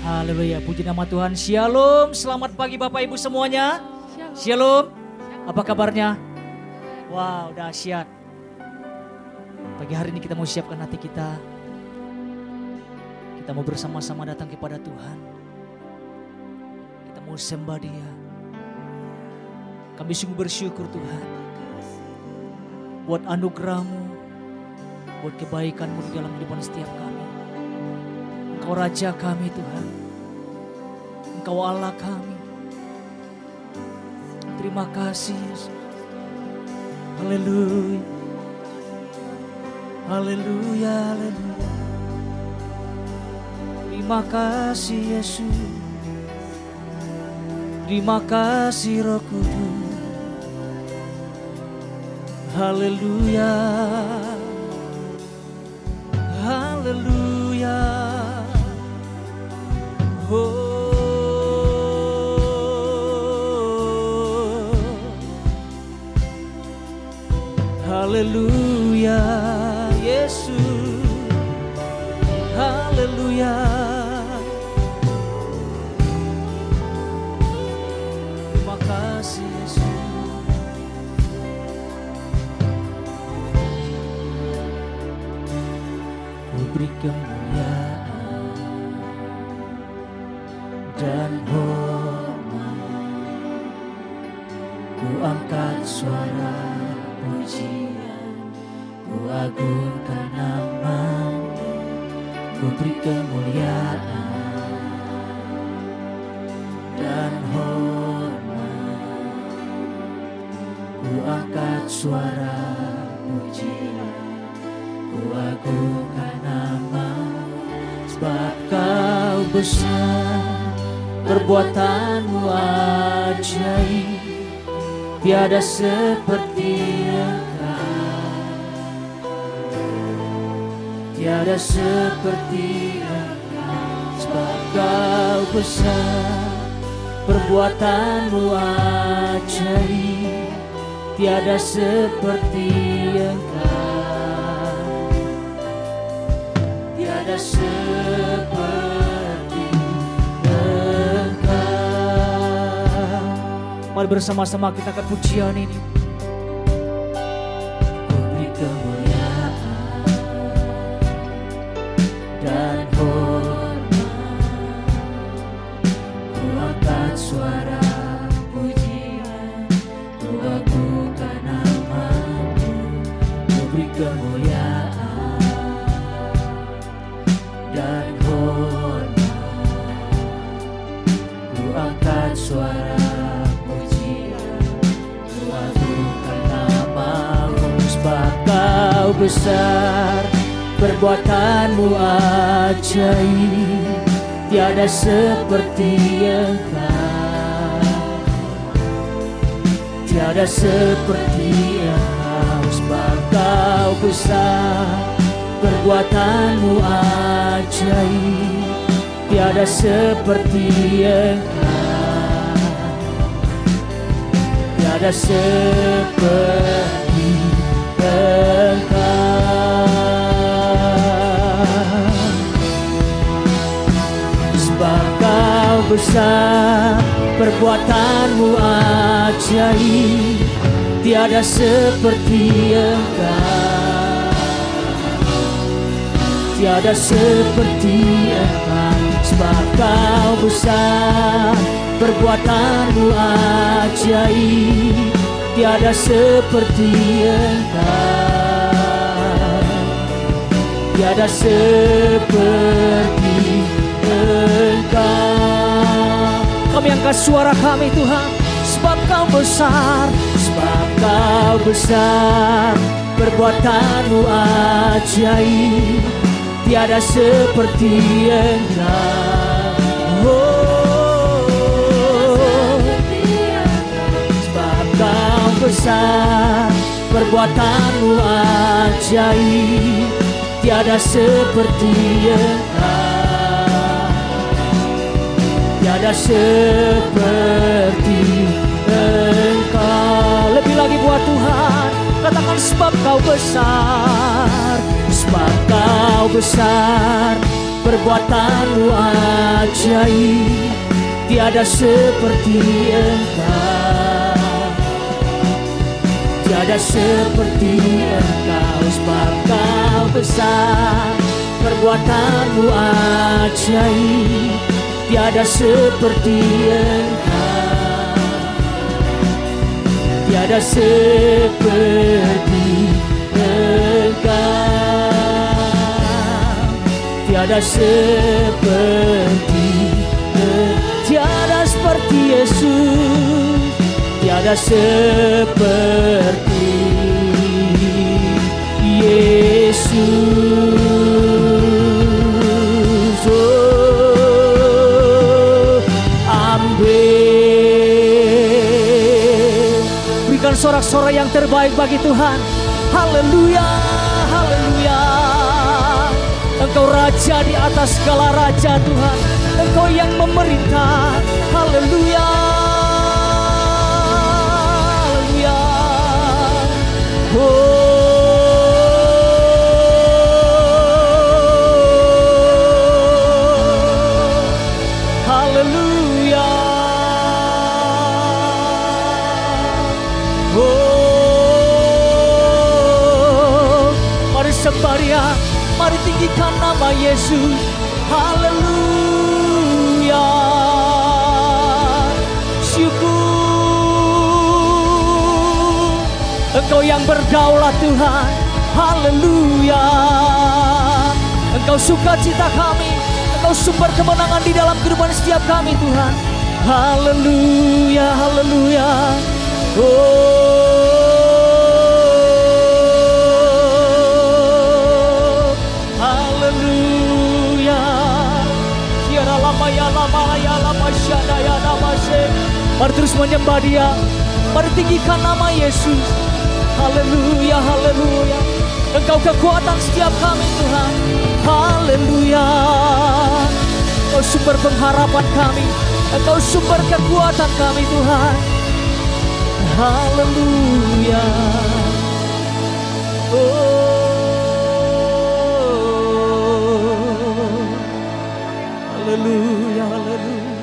Haleluya, puji nama Tuhan. Shalom, selamat pagi Bapak Ibu semuanya. Shalom, apa kabarnya? Wow, dahsyat. Pagi hari ini kita mau siapkan hati kita. Kita mau bersama-sama datang kepada Tuhan. Kita mau sembah Dia. Kami sungguh bersyukur Tuhan. Buat anugerah-Mu, buat kebaikan-Mu di dalam kehidupan setiap kami. Engkau Raja kami Tuhan. Engkau Allah kami. Terima kasih Yesus. Haleluya. Haleluya, haleluya. Terima kasih Yesus. Terima kasih Roh Kudus. Haleluya. Haleluya. Oh. Haleluya, Yesus. Haleluya. Terima kasih Yesus. Ku beri kemuliaan dan hormat. Ku angkat suara pujian, ku agungkan nama-Mu, ku beri kemuliaan dan hormat. Ku angkat suara pujian, ku agungkan nama-Mu, sebab Kau besar, perbuatan-Mu ajaib, tiada seperti Engkau, tiada seperti Engkau, sebab Kau besar, perbuatan-Mu ajaib, tiada seperti Engkau, tiada seperti Engkau. Mari bersama-sama kita akan pujian ini. Ku beri kemuliaan dan hormat. Ku angkat suara pujian, ku agungkan nama-Mu. Ku beri kemuliaan dan hormat. Ku angkat suara Kau besar, perbuatan-Mu ajaib, tiada seperti Engkau, tiada seperti Engkau, sebab Kau besar, perbuatan-Mu ajaib, tiada seperti Engkau, tiada seperti Engkau. Sebab Kau besar, perbuatan-Mu ajaib, tiada seperti Engkau, tiada seperti Engkau. Sebab Kau besar, perbuatan-Mu ajaib, tiada seperti Engkau, tiada seperti Engkau. Kami angkat suara kami Tuhan, sebab Kau besar, sebab Kau besar, perbuatan-Mu ajaib, tiada seperti Engkau. Oh, sebab Kau besar, perbuatan-Mu ajaib, tiada seperti Engkau, tiada seperti Engkau. Lebih lagi buat Tuhan, katakan sebab Kau besar, sebab Kau besar, perbuatanmu ajaib, tiada seperti Engkau. Tiada seperti Engkau, sebab Kau besar. Perbuatanmu ajaib, tiada seperti Engkau. Tiada seperti Engkau. Tiada seperti, tiada seperti Yesus. Tiada seperti Yesus. Oh, ambil. Berikan sorak-sorai yang terbaik bagi Tuhan. Haleluya, haleluya. Engkau Raja di atas segala raja Tuhan. Engkau yang memerintah. Haleluya, haleluya. Oh, haleluya. Oh, mari sembah Dia. Mari tinggikan nama Yesus. Haleluya. Syukur Engkau yang berdaulat Tuhan. Haleluya. Engkau sukacita kami. Engkau sumber kemenangan di dalam kehidupan setiap kami Tuhan. Haleluya, haleluya. Oh, mari terus menyembah Dia. Mari tinggikan nama Yesus. Haleluya, haleluya. Engkau kekuatan setiap kami Tuhan. Haleluya. Engkau sumber pengharapan kami. Engkau sumber kekuatan kami Tuhan. Haleluya. Oh, haleluya, haleluya.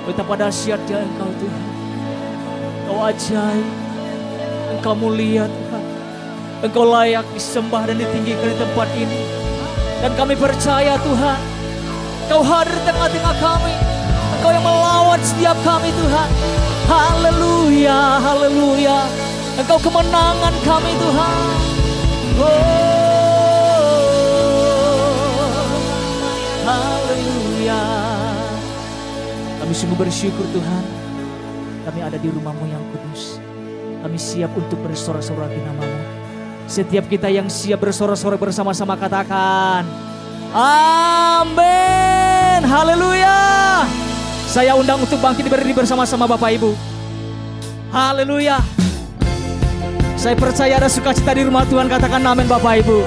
Betapa dahsyatnya Engkau Tuhan. Engkau ajaib. Engkau mulia Tuhan. Engkau layak disembah dan ditinggikan di tempat ini. Dan kami percaya Tuhan, Engkau hadir di tengah-tengah kami. Engkau yang melawat setiap kami Tuhan. Haleluya, haleluya. Engkau kemenangan kami Tuhan. Oh, haleluya. Kami sungguh bersyukur Tuhan. Kami ada di rumah-Mu yang kudus. Kami siap untuk bersorak-sorai nama-Mu. Setiap kita yang siap bersorak-sorai bersama-sama katakan amin. Haleluya. Saya undang untuk bangkit berdiri bersama-sama Bapak Ibu. Haleluya. Saya percaya ada sukacita di rumah Tuhan. Katakan amin Bapak Ibu.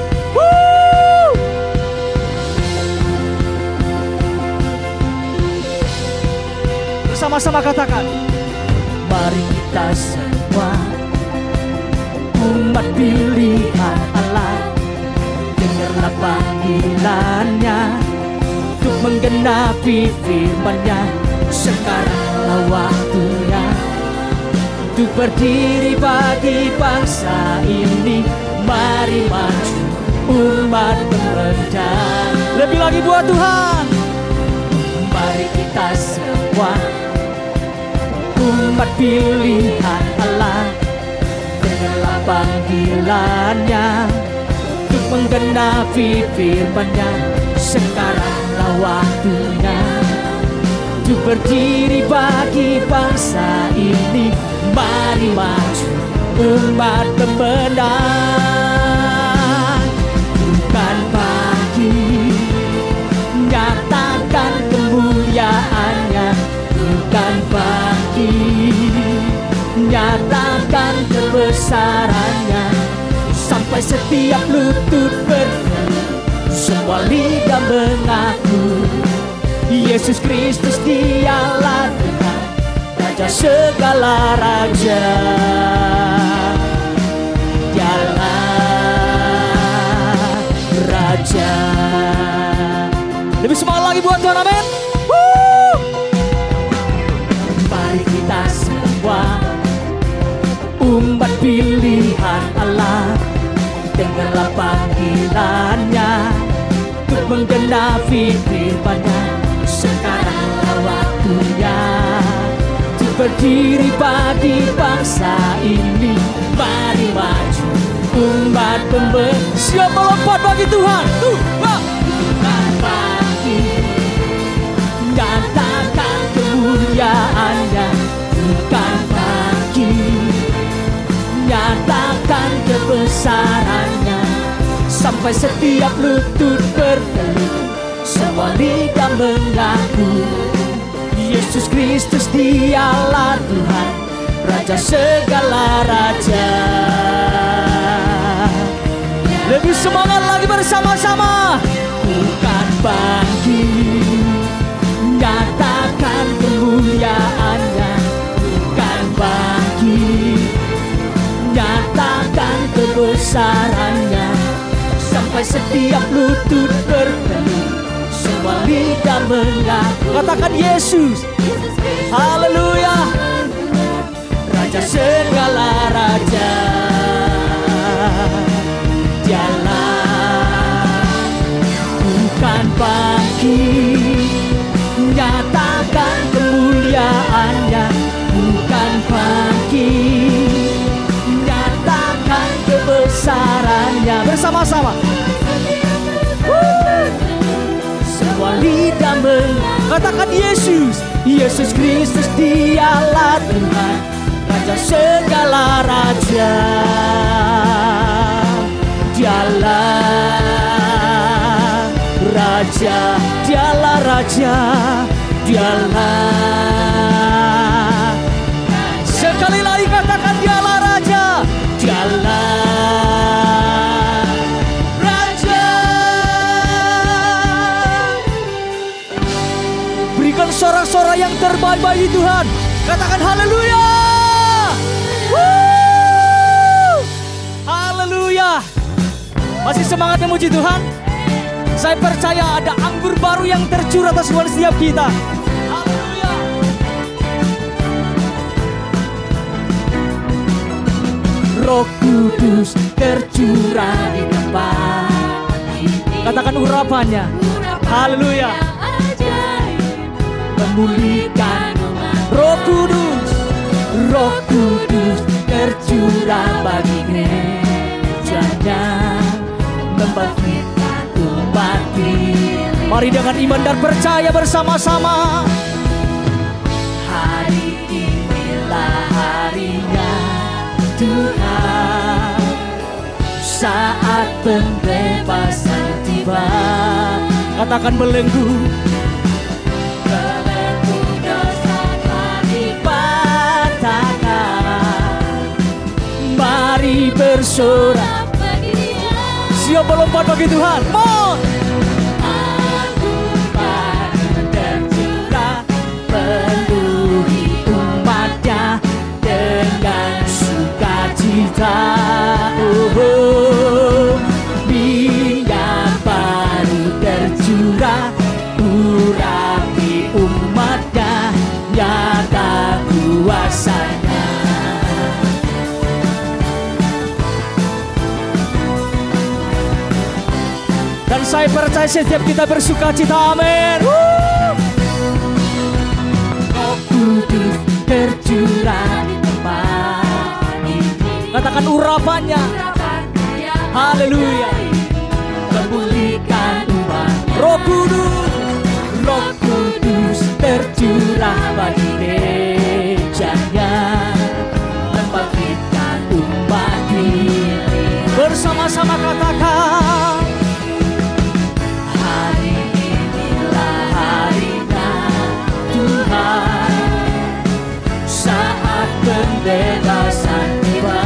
Bersama-sama katakan, mari kita semua umat pilihan Allah, dengarlah panggilannya untuk menggenapi firman-Nya. Sekaranglah waktunya untuk berdiri bagi bangsa ini. Mari maju umat pembenar. Lebih lagi buat Tuhan. Mari kita semua umat pilihan Allah, dengarlah panggilannya untuk menggenapi firman-Nya. Sekaranglah waktunya untuk berdiri bagi bangsa ini. Mari maju umat pembenar. Bukan pagi, nyatakan kemuliaan-Nya. Bukan pagi, nyatakan kebesaran-Nya. Sampai setiap lutut bernyanyi, semua lidah mengaku Yesus Kristus Dialah Tuhan, Raja segala raja. Dialah Raja. Lebih semangat lagi buat Tuhan, amin. Mari kita semua umat pilihan Allah, dengarlah panggilannya untuk menggenapi firman-Nya. Sekarang waktunya untuk berdiri bagi bangsa ini. Mari maju umat pemberi. Siapa lompat bagi Tuhan? Tuhan bagi, nyatakan kemuliaan-Nya. Bukan bagi, nyatakan kebesaran-Nya. Sampai setiap lutut bertelut, semua lidah mengaku Yesus Kristus Dialah Tuhan, Raja segala raja. Lebih semangat lagi bersama-sama. Bukan bagi, nyatakan kemuliaan-Nya. Bukan bagi, nyatakan kebesaran-Nya. Sampai setiap lutut bertelut, semua lidah mengaku. Katakan Yesus, haleluya, Raja segala raja. Dialah, bukan bagi, nyatakan kemuliaan-Nya. Bukan bagi, nyatakan kebesaran-Nya. Bersama-sama. Semua lidah mengatakan Yesus, Yesus Kristus Dialah Tuhan, Raja segala raja. Dialah Raja, Dialah Raja, Dialah. Sekali lagi katakan Dialah Raja, Dialah Raja. Berikan sorak-sorai yang terbaik bagi Tuhan. Katakan haleluya. Haleluya. Masih semangat memuji Tuhan? Saya percaya ada anggur baru yang tercurah atas kehidupan setiap kita. Haleluya. Roh Kudus tercurah di tempat ini. Katakan urapannya. Haleluya. Memulihkan Roh Kudus, Roh Kudus tercurah bagi gerejanya, membangkitkan umat ini. Mari dengan iman dan percaya bersama-sama. Hari inilah harinya Tuhan, saat pembebasan tiba. Katakan belenggu, belenggu dosa telah dipatahkan. Mari bersorak, siapa lompat bagi Tuhan? Mon! Anugerah tercurah penuhi umatnya dengan sukacita. Minyak baru tercurah urapi umatnya, nyata kuasanya. Dan saya percaya setiap kita bersukacita, amin. Roh Kudus tercurah di tempat ini. Katakan urapannya. Haleluya. Memulihkan umat. Roh Kudus, Roh Kudus tercurah bagi gerejanya, membangkitkan umat ini. Bersama-sama katakan, hari inilah harinya Tuhan, saat pembebasan tiba.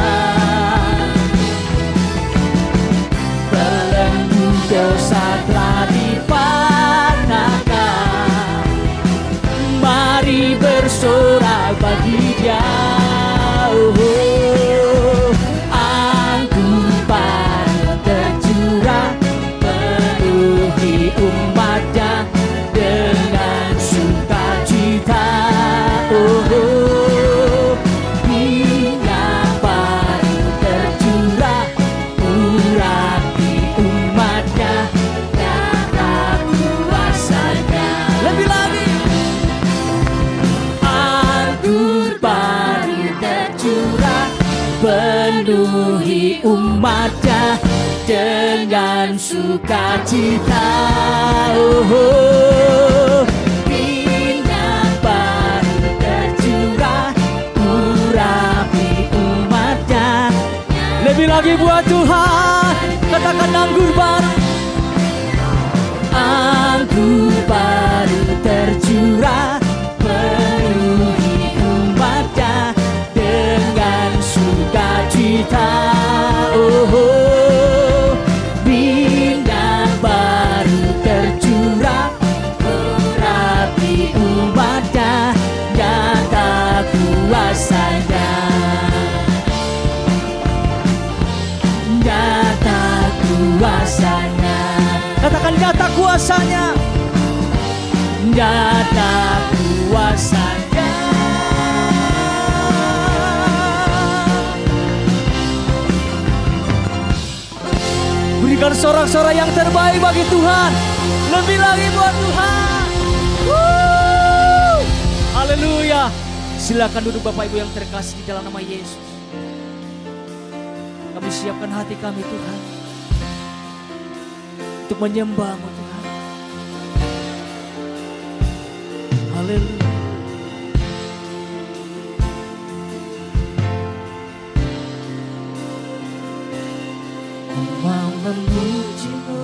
Belenggu dosa telah dipatahkan. Mari penuhi umatnya dengan sukacita. Minyak baru tercurah, urapi umatnya. Lebih lagi buat Tuhan, katakan anggur baru. Anggur baru tercurah, penuhi umatnya dengan sukacita. Minyak baru tercurah, urapi umatnya, nyata kuasanya, nyata kuasanya. Katakan nyata kuasanya, nyata kuasanya. Berikan sorak-sorai yang terbaik bagi Tuhan. Lebih lagi buat Tuhan. Haleluya. Silakan duduk Bapak Ibu yang terkasih di dalam nama Yesus. Kami siapkan hati kami Tuhan, untuk menyembah-Mu Tuhan. Haleluya. Ku mau memuji-Mu,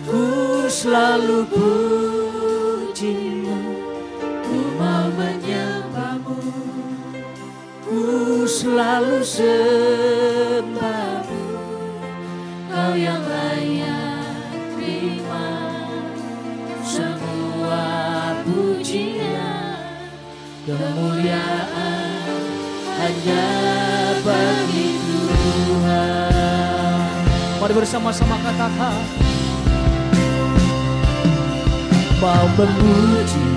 ku selalu puji-Mu. Ku mau menyembah-Mu, ku selalu sembah-Mu. Kau yang layak terima semua pujian, kemuliaan hanya bagi Tuhan. Mari bersama-sama katakan, mau memuji,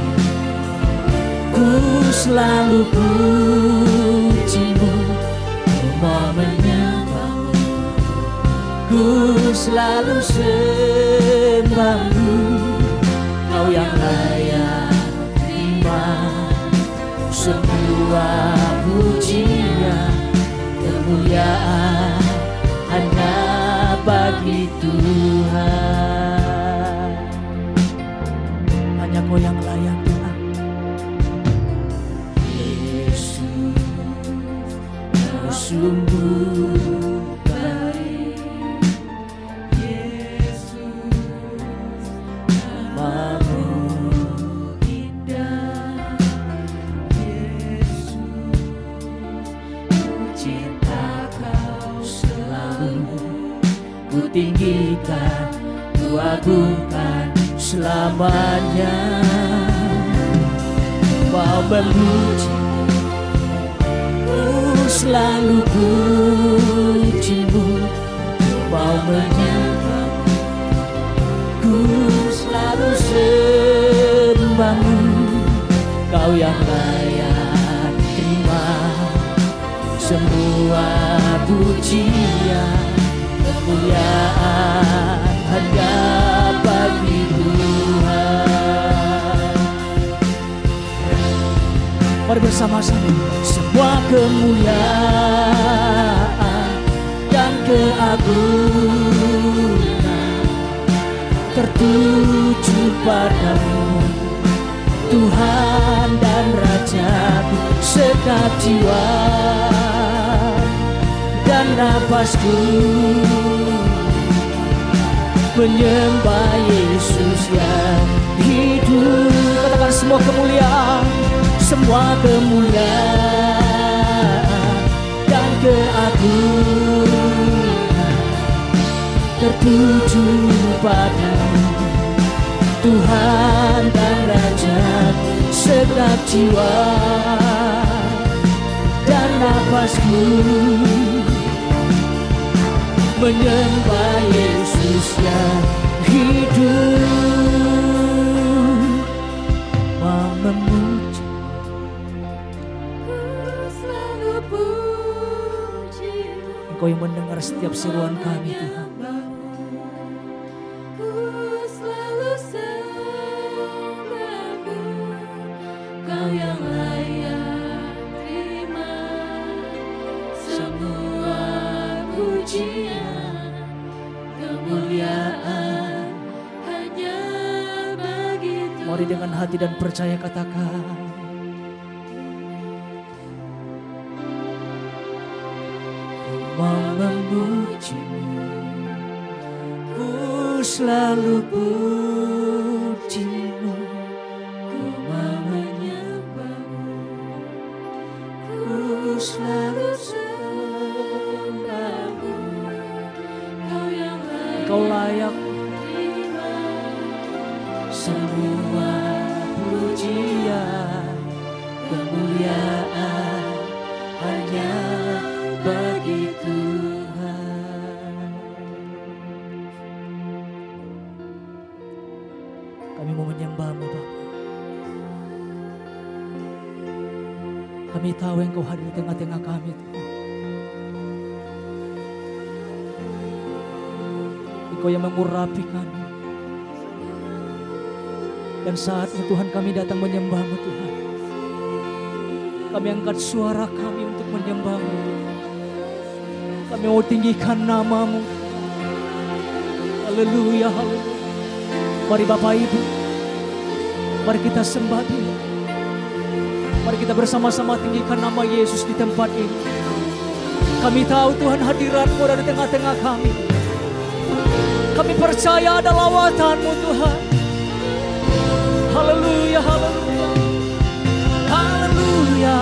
ku selalu puji-Mu. Ku mau menyembah-Mu, ku selalu sembah-Mu. Kau yang layak terima semua pujian, kemuliaan hanya bagi Tuhan. Hanya Kau yang layak Tuhan. Yesus, Kau sungguh baik. Yesus, namamu indah. Yesus, ku cinta Kau selalu. Ku tinggikan, ku agungkan selamanya. Mau memuji, ku selalu puji-Mu. Mau menyembah, ku selalu sembah-Mu. Kau yang layak terima semua pujian, kemuliaan hanya bagi Tuhan. Mari bersama-sama. Semua kemuliaan dan keagungan tertuju padamu, Tuhan dan Rajaku. Segenap jiwa dan napasku menyembah Yesus yang hidup. Katakan semua kemuliaan, semua kemuliaan dan keagungan tertuju padamu, Tuhan dan Raja. Segenap jiwa dan napasku menyembah Yesus yang hidup. Mau memuji, Engkau yang mendengar setiap seruan kami Tuhan. Kau yang layak terima semua Mari dengan hati dan percaya katakan. Mau memuji-Mu, ku selalu puji-Mu, ku mau menyembah-Mu, ku selalu sembah-Mu. Kau layak semua pujian, kemuliaan hanya bagi Tuhan. Kami mau menyembah-Mu, Bapa. Kami tahu Engkau hadir di tengah-tengah kami, Tuhan. Engkau yang mengurapi kami. Dan saatnya Tuhan kami datang menyembah-Mu, Tuhan. Kami angkat suara kami untuk menyembah-Mu. Kami mau tinggikan nama-Mu. Haleluya, haleluya. Mari Bapak Ibu, mari kita sembah Dia. Mari kita bersama-sama tinggikan nama Yesus di tempat ini. Kami tahu Tuhan hadirat-Mu ada di tengah-tengah kami. Kami percaya ada lawatan-Mu, Tuhan. Haleluya, haleluya, haleluya.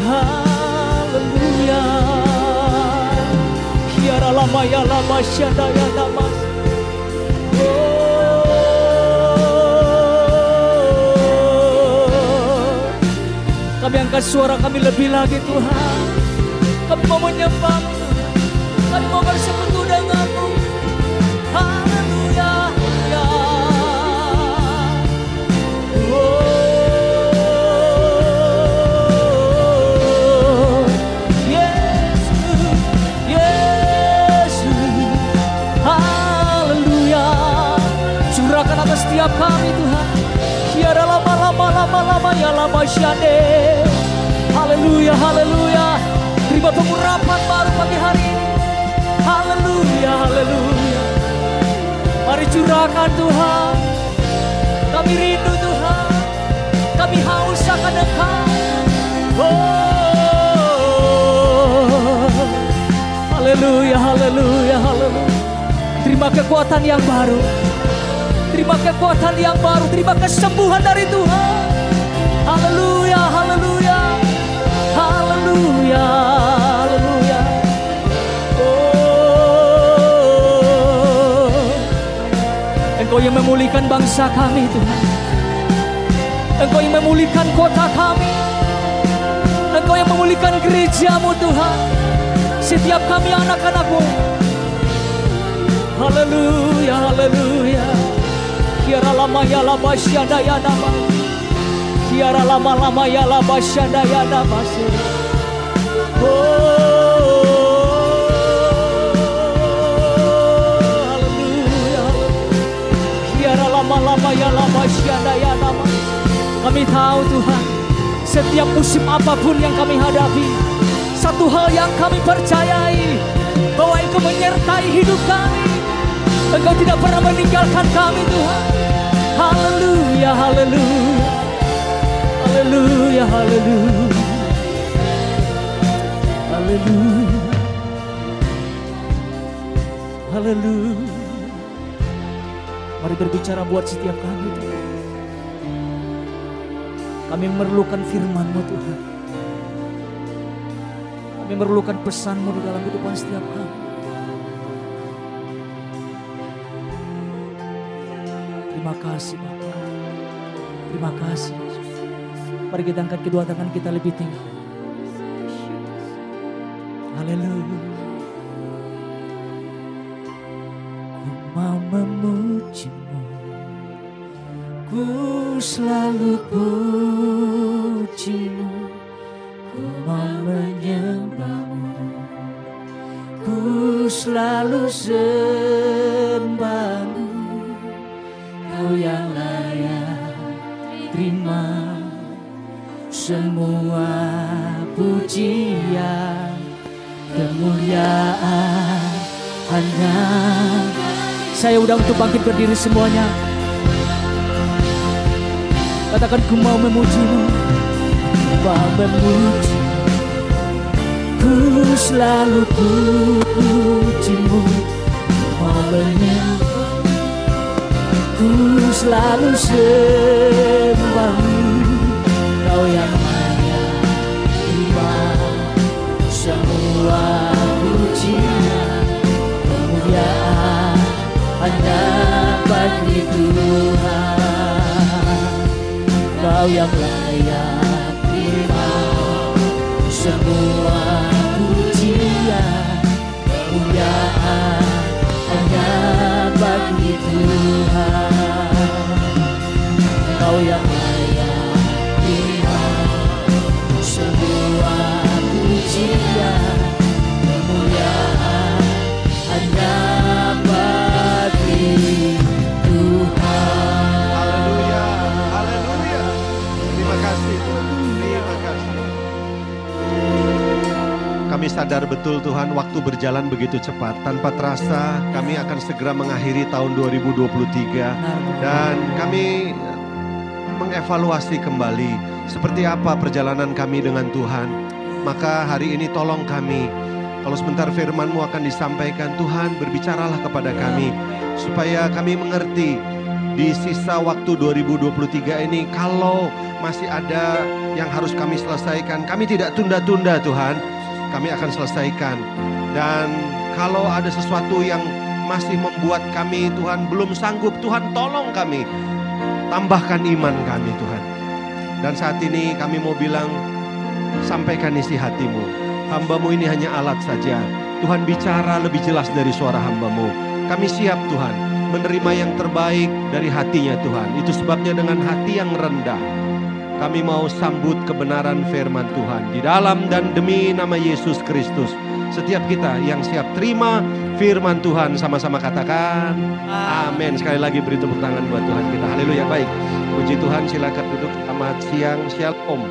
Haleluya. Kiara lama ya lama syada ya damas. Kami angkat suara kami lebih lagi, Tuhan. Kami mau menyembah-Mu, Tuhan. Kami mau bersekutu dengan-Mu. Haleluya, haleluya. Oh, Yesus, Yesus. Haleluya. Curahkan atas setiap kami, Tuhan. Tiada lama ya lama syade. Haleluya, haleluya. Terima pengurapan baru pagi hari ini. Haleluya, haleluya. Mari curahkan Tuhan. Kami rindu Tuhan. Kami haus akan Engkau. Oh, haleluya, haleluya, haleluya. Terima kekuatan yang baru. Terima kekuatan yang baru. Terima kesembuhan dari Tuhan. Haleluya, haleluya. Haleluya, haleluya. Oh, Engkau yang memulihkan bangsa kami Tuhan. Engkau yang memulihkan kota kami. Engkau yang memulihkan gereja-Mu Tuhan. Setiap kami anak-anak-Mu. Haleluya, haleluya. Kiara lama ya lama syada ya nama. Kiara lama-lama ya lama syada ya nama. Haleluya. Kiara lama-lama ya lama syada ya nama. Kami tahu Tuhan, setiap musim apapun yang kami hadapi, satu hal yang kami percayai, bahwa Engkau menyertai hidup kami. Engkau tidak pernah meninggalkan kami Tuhan. Haleluya, haleluya. Haleluya, haleluya. Haleluya. Haleluya. Mari berbicara buat setiap kami Tuhan. Kami memerlukan firman-Mu Tuhan. Kami memerlukan pesan-Mu di dalam kehidupan setiap kami. Terima kasih Bapa. Terima kasih Yesus. Mari kita angkat kedua tangan kita lebih tinggi. Haleluya. Ku mau memuji-Mu, ku selalu puji-Mu, ku mau menyembah-Mu, ku selalu sembah-Mu. Kau yang layak terima semua pujian, kemuliaan hanya. Saya udah untuk bangkit berdiri semuanya. Katakan ku mau memujimu, mau memuji. Ku selalu pujimu, mau menyembah. Ku selalu sembahmu, Kau yang layak terima semua pujian. Kemuliaan hanya bagi Tuhan. Kau yang layak terima semua pujian. Kemuliaan hanya bagi Tuhan. Kau yang layak terima semua pujian. Kemuliaan hanya bagi Tuhan. Haleluya, haleluya. Terima kasih Tuhan, terima kasih. Kami sadar betul Tuhan, waktu berjalan begitu cepat. Tanpa terasa kami akan segera mengakhiri tahun 2023. Dan kami mengevaluasi kembali seperti apa perjalanan kami dengan Tuhan. Maka hari ini tolong kami, kalau sebentar firman-Mu akan disampaikan, Tuhan berbicaralah kepada kami. Supaya kami mengerti di sisa waktu 2023 ini, kalau masih ada yang harus kami selesaikan, kami tidak tunda-tunda Tuhan, kami akan selesaikan. Dan kalau ada sesuatu yang masih membuat kami Tuhan belum sanggup, Tuhan tolong kami, tambahkan iman kami Tuhan. Dan saat ini kami mau bilang, sampaikan isi hati-Mu. Hamba-Mu ini hanya alat saja. Tuhan bicara lebih jelas dari suara hamba-Mu. Kami siap Tuhan menerima yang terbaik dari hatinya Tuhan. Itu sebabnya dengan hati yang rendah kami mau sambut kebenaran firman Tuhan. Di dalam dan demi nama Yesus Kristus, setiap kita yang siap terima firman Tuhan, sama-sama katakan amin. Sekali lagi beri tepuk tangan buat Tuhan kita. Haleluya. Baik, puji Tuhan, silakan duduk. Selamat siang, shalom.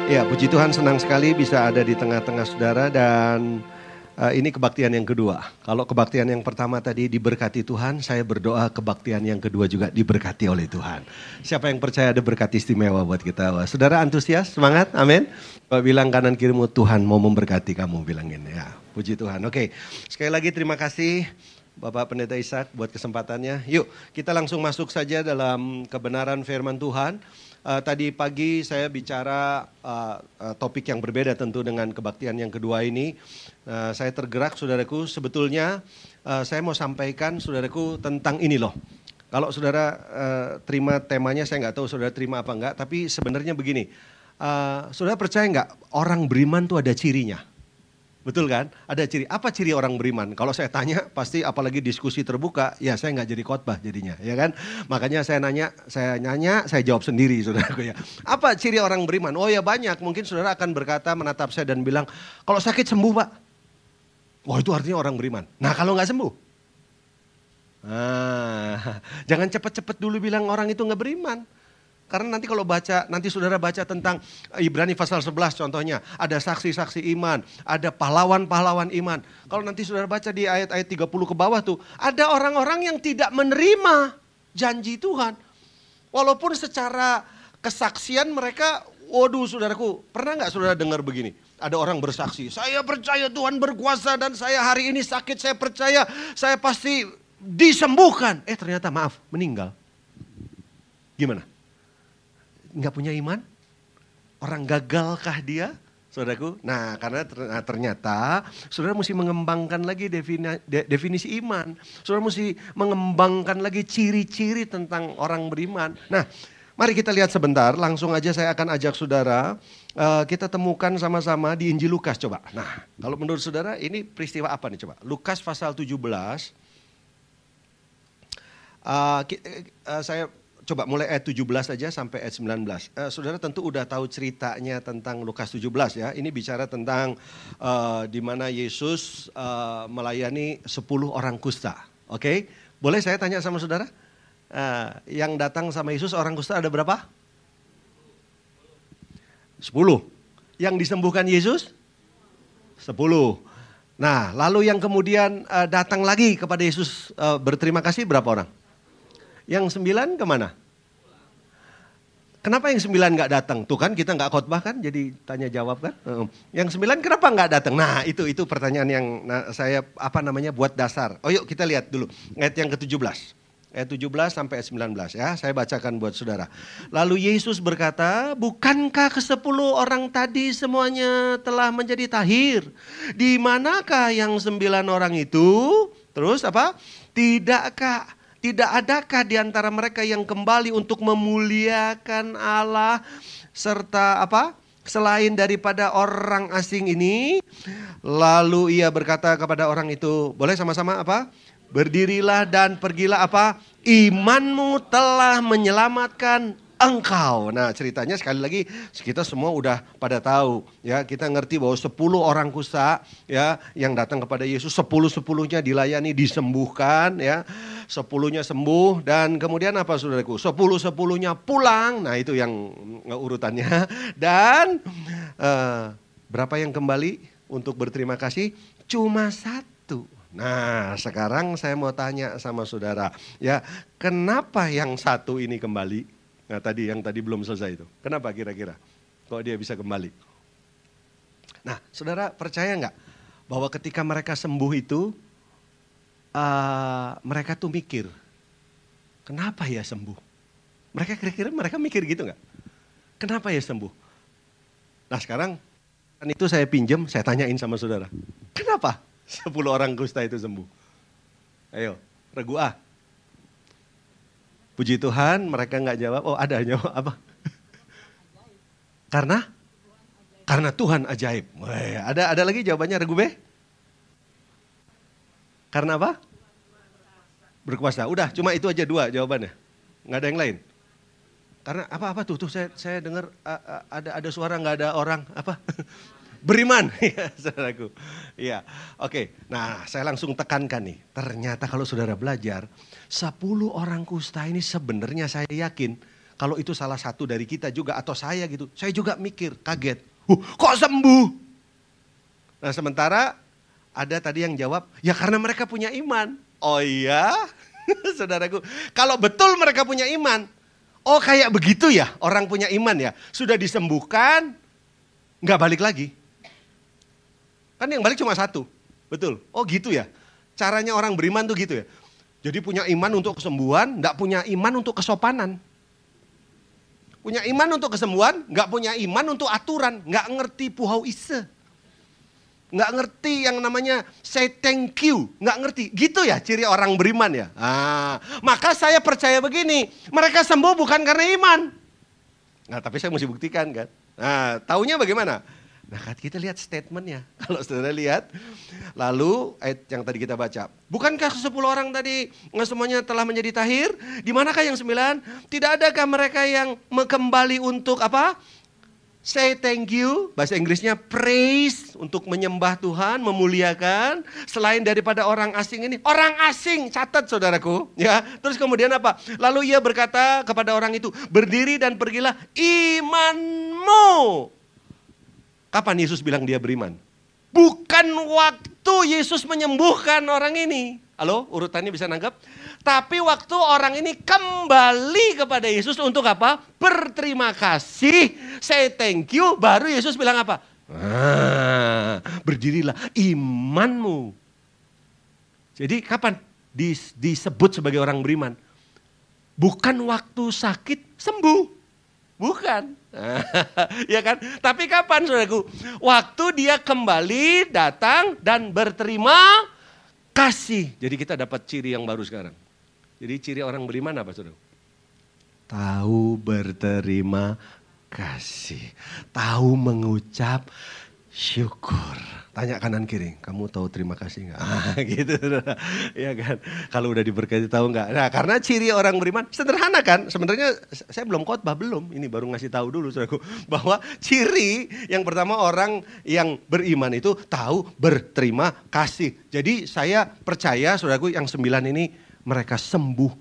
Ya, puji Tuhan, senang sekali bisa ada di tengah-tengah saudara. Dan ini kebaktian yang kedua. Kalau kebaktian yang pertama tadi diberkati Tuhan, saya berdoa kebaktian yang kedua juga diberkati oleh Tuhan. Siapa yang percaya ada berkat istimewa buat kita? Wah, saudara antusias, semangat, amin. Bilang kanan kirimu, Tuhan mau memberkati kamu, bilangin ya. Puji Tuhan. Oke, sekali lagi terima kasih Bapak Pendeta Ishak buat kesempatannya. Yuk kita langsung masuk saja dalam kebenaran firman Tuhan. Tadi pagi saya bicara topik yang berbeda tentu dengan kebaktian yang kedua ini. Saya tergerak saudaraku, sebetulnya saya mau sampaikan saudaraku tentang ini loh. Kalau saudara terima temanya, saya nggak tahu saudara terima apa enggak, tapi sebenarnya begini. Saudara percaya nggak orang beriman tuh ada cirinya? Betul kan? Ada ciri. Apa ciri orang beriman? Kalau saya tanya, pasti apalagi diskusi terbuka, ya saya nggak jadi khotbah jadinya, ya kan? Makanya saya nanya, saya jawab sendiri, saudaraku ya. Apa ciri orang beriman? Oh ya banyak. Mungkin saudara akan berkata, menatap saya dan bilang, kalau sakit sembuh Pak. Wah itu artinya orang beriman. Nah kalau nggak sembuh? Jangan cepat-cepat dulu bilang orang itu nggak beriman. Karena nanti kalau nanti saudara baca tentang Ibrani pasal 11 contohnya. Ada saksi-saksi iman, ada pahlawan-pahlawan iman. Kalau nanti saudara baca di ayat-ayat 30 ke bawah tuh. Ada orang-orang yang tidak menerima janji Tuhan. Walaupun secara kesaksian mereka, waduh saudaraku, pernah gak saudara dengar begini? Ada orang bersaksi, saya percaya Tuhan berkuasa dan saya hari ini sakit, saya percaya saya pasti disembuhkan. Ternyata maaf, meninggal. Gimana? Nggak punya iman? Orang gagalkah dia? Saudaraku, nah karena ternyata saudara mesti mengembangkan lagi definisi iman. Saudara mesti mengembangkan lagi ciri-ciri tentang orang beriman. Nah mari kita lihat sebentar, langsung aja saya akan ajak saudara. Kita temukan sama-sama di Injil Lukas coba. Nah kalau menurut saudara ini peristiwa apa nih coba? Lukas pasal 17. Saya coba mulai ayat 17 aja sampai ayat 19. Saudara tentu udah tahu ceritanya tentang Lukas 17 ya. Ini bicara tentang di mana Yesus melayani 10 orang kusta. Oke? Boleh saya tanya sama saudara? Yang datang sama Yesus orang kusta ada berapa? 10. Yang disembuhkan Yesus? 10. Nah, lalu yang kemudian datang lagi kepada Yesus berterima kasih berapa orang? Yang 9 kemana? Kenapa yang 9 nggak datang? Tuh kan kita nggak khotbah kan, jadi tanya jawab kan. Yang 9 kenapa nggak datang? Nah itu pertanyaan yang saya buat dasar. Oh yuk kita lihat dulu ayat yang ke-17. Ayat 17 sampai 19 ya, saya bacakan buat saudara. Lalu Yesus berkata, bukankah ke-10 orang tadi semuanya telah menjadi tahir? Di manakah yang 9 orang itu? Terus apa? Tidak adakah di antara mereka yang kembali untuk memuliakan Allah serta apa? Selain daripada orang asing ini? Lalu ia berkata kepada orang itu, boleh sama-sama apa? Berdirilah dan pergilah apa? Imanmu telah menyelamatkan engkau. Nah ceritanya sekali lagi kita semua udah pada tahu ya, kita ngerti bahwa 10 orang kusta ya yang datang kepada Yesus, 10-10-nya dilayani, disembuhkan ya. 10-nya sembuh dan kemudian apa saudaraku? 10-10-nya pulang. Nah itu yang urutannya. Dan berapa yang kembali untuk berterima kasih? Cuma 1. Nah sekarang saya mau tanya sama saudara ya, kenapa yang 1 ini kembali? Nah yang tadi belum selesai itu. Kenapa kira-kira kok dia bisa kembali? Nah saudara percaya nggak bahwa ketika mereka sembuh itu mereka tuh mikir, kenapa ya sembuh? Mereka kira-kira mereka mikir gitu nggak? Kenapa ya sembuh? Nah sekarang itu saya pinjam, saya tanyain sama saudara, kenapa 10 orang kusta itu sembuh? Ayo, regu A. Puji Tuhan mereka nggak jawab. Oh ada jawab apa? Karena Tuhan ajaib. Wah, ada lagi jawabannya regu B? Karena apa? Berkuasa. Udah cuma itu aja 2 jawabannya. Nggak ada yang lain. Karena apa tuh saya dengar ada suara nggak ada orang apa? Beriman, ya saudaraku. Iya, oke. Nah, saya langsung tekankan nih. Ternyata kalau saudara belajar, 10 orang kusta ini sebenarnya saya yakin kalau itu salah satu dari kita juga atau saya gitu. Saya juga mikir, kaget. Kok sembuh? Nah, sementara ada tadi yang jawab, ya karena mereka punya iman. Oh iya, saudaraku. Kalau betul mereka punya iman, oh kayak begitu ya orang punya iman ya. Sudah disembuhkan, nggak balik lagi. Kan yang balik cuma 1, betul. Oh gitu ya, caranya orang beriman tuh gitu ya. Jadi punya iman untuk kesembuhan, nggak punya iman untuk kesopanan. Punya iman untuk kesembuhan, nggak punya iman untuk aturan, nggak ngerti puhau ise. Nggak ngerti yang namanya say thank you, nggak ngerti. Gitu ya ciri orang beriman ya. Maka saya percaya begini, mereka sembuh bukan karena iman. Nah tapi saya mesti buktikan kan. Nah taunya bagaimana? Nah kita lihat statementnya, kalau saudara lihat, lalu ayat yang tadi kita baca. Bukankah 10 orang tadi semuanya telah menjadi tahir? Di manakah yang 9? Tidak adakah mereka yang kembali untuk apa? Say thank you, bahasa Inggrisnya praise, untuk menyembah Tuhan, memuliakan. Selain daripada orang asing ini, orang asing, catat saudaraku. Ya, terus kemudian apa? Lalu ia berkata kepada orang itu, berdiri dan pergilah, imanmu. Kapan Yesus bilang dia beriman? Bukan waktu Yesus menyembuhkan orang ini. Halo, urutannya bisa nangkap? Tapi waktu orang ini kembali kepada Yesus untuk apa? Berterima kasih, say thank you, baru Yesus bilang apa? Berdirilah imanmu. Jadi kapan disebut sebagai orang beriman? Bukan waktu sakit sembuh. Bukan. Ya kan? Tapi kapan saudaraku? Waktu dia kembali datang dan berterima kasih. Jadi kita dapat ciri yang baru sekarang. Jadi ciri orang beriman apa saudara? Tahu berterima kasih. Tahu mengucap syukur. Tanya kanan kiri, kamu tahu terima kasih nggak? Gitu, ya kan? Kalau udah diberkati tahu nggak? Nah, karena ciri orang beriman sederhana kan? Sebenarnya saya belum khotbah belum. Ini baru ngasih tahu dulu, saudaraku, bahwa ciri yang pertama orang yang beriman itu tahu berterima kasih. Jadi saya percaya, saudaraku, yang 9 ini mereka sembuh.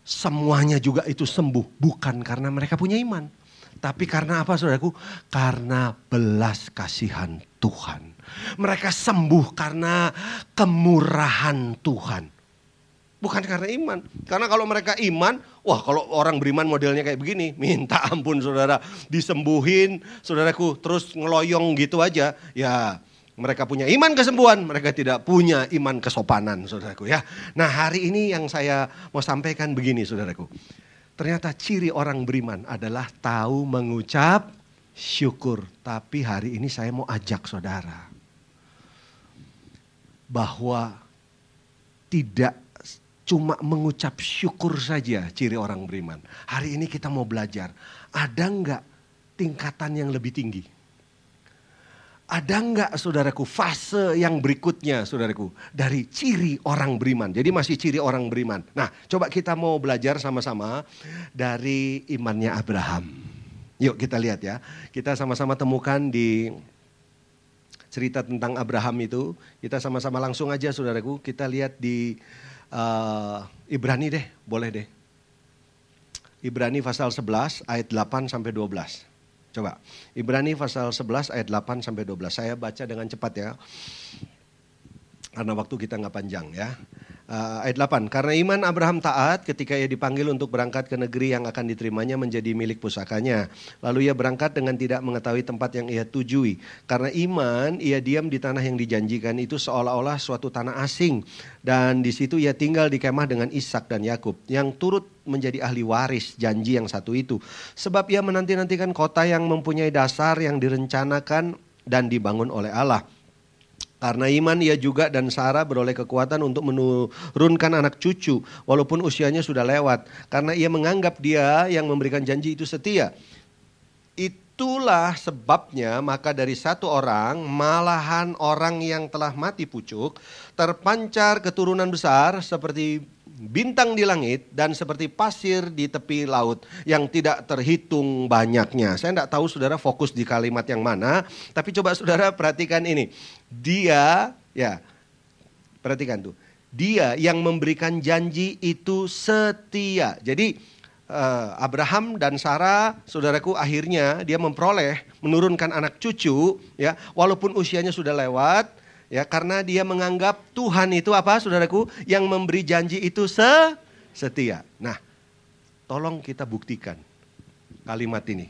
Semuanya juga itu sembuh, bukan karena mereka punya iman. Tapi karena apa saudaraku? Karena belas kasihan Tuhan. Mereka sembuh karena kemurahan Tuhan. Bukan karena iman. Karena kalau mereka iman, wah kalau orang beriman modelnya kayak begini, minta ampun saudara, disembuhin, saudaraku, terus ngeloyong gitu aja. Ya mereka punya iman kesembuhan, mereka tidak punya iman kesopanan saudaraku ya. Nah hari ini yang saya mau sampaikan begini saudaraku. Ternyata ciri orang beriman adalah tahu mengucap syukur. Tapi hari ini saya mau ajak saudara bahwa tidak cuma mengucap syukur saja ciri orang beriman. Hari ini kita mau belajar, ada enggak tingkatan yang lebih tinggi? Ada enggak saudaraku fase yang berikutnya saudaraku dari ciri orang beriman. Jadi masih ciri orang beriman. Nah coba kita mau belajar sama-sama dari imannya Abraham. Yuk kita lihat ya. Kita sama-sama temukan di cerita tentang Abraham itu. Kita sama-sama langsung aja saudaraku. Kita lihat di Ibrani deh, boleh deh. Ibrani pasal 11 ayat 8 sampai 12. Coba, Ibrani pasal 11 ayat 8 sampai 12. Saya baca dengan cepat ya. Karena waktu kita nggak panjang ya. Ayat 8, karena iman Abraham taat ketika ia dipanggil untuk berangkat ke negeri yang akan diterimanya menjadi milik pusakanya. Lalu ia berangkat dengan tidak mengetahui tempat yang ia tujui. Karena iman ia diam di tanah yang dijanjikan itu seolah-olah suatu tanah asing. Dan di situ ia tinggal di kemah dengan Ishak dan Yakub yang turut menjadi ahli waris janji yang satu itu. Sebab ia menanti-nantikan kota yang mempunyai dasar yang direncanakan dan dibangun oleh Allah. Karena iman ia juga dan Sarah beroleh kekuatan untuk menurunkan anak cucu walaupun usianya sudah lewat. Karena ia menganggap dia yang memberikan janji itu setia. Itulah sebabnya maka dari satu orang malahan orang yang telah mati pucuk terpancar keturunan besar seperti bintang di langit dan seperti pasir di tepi laut yang tidak terhitung banyaknya. Saya tidak tahu saudara fokus di kalimat yang mana, tapi coba saudara perhatikan ini. Dia, ya perhatikan tuh. Dia yang memberikan janji itu setia. Jadi Abraham dan Sarah, saudaraku, akhirnya dia memperoleh menurunkan anak cucu, ya, walaupun usianya sudah lewat. Ya, karena dia menganggap Tuhan itu apa saudaraku? Yang memberi janji itu setia. Nah, tolong kita buktikan kalimat ini.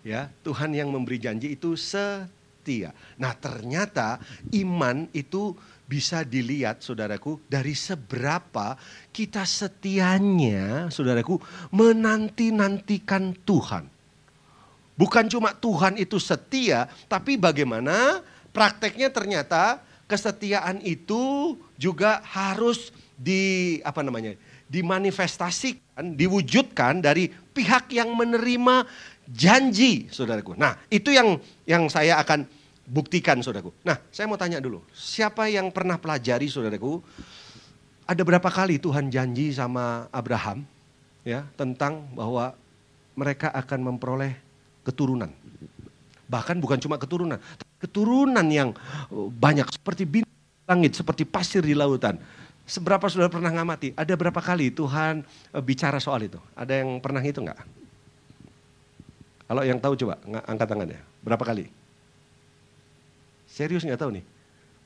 Ya, Tuhan yang memberi janji itu setia. Nah, ternyata iman itu bisa dilihat saudaraku dari seberapa kita setianya saudaraku menanti-nantikan Tuhan. Bukan cuma Tuhan itu setia, tapi bagaimana prakteknya ternyata kesetiaan itu juga harus dimanifestasikan, diwujudkan dari pihak yang menerima janji, saudaraku. Nah, itu yang saya akan buktikan, saudaraku. Nah, saya mau tanya dulu, siapa yang pernah pelajari, saudaraku, ada berapa kali Tuhan janji sama Abraham, ya, tentang bahwa mereka akan memperoleh keturunan. Bahkan bukan cuma keturunan, keturunan yang banyak seperti bintang di langit, seperti pasir di lautan. Seberapa saudara pernah ngamati? Ada berapa kali Tuhan bicara soal itu? Ada yang pernah itu enggak? Kalau yang tahu coba angkat tangannya. Berapa kali? Serius nggak tahu nih?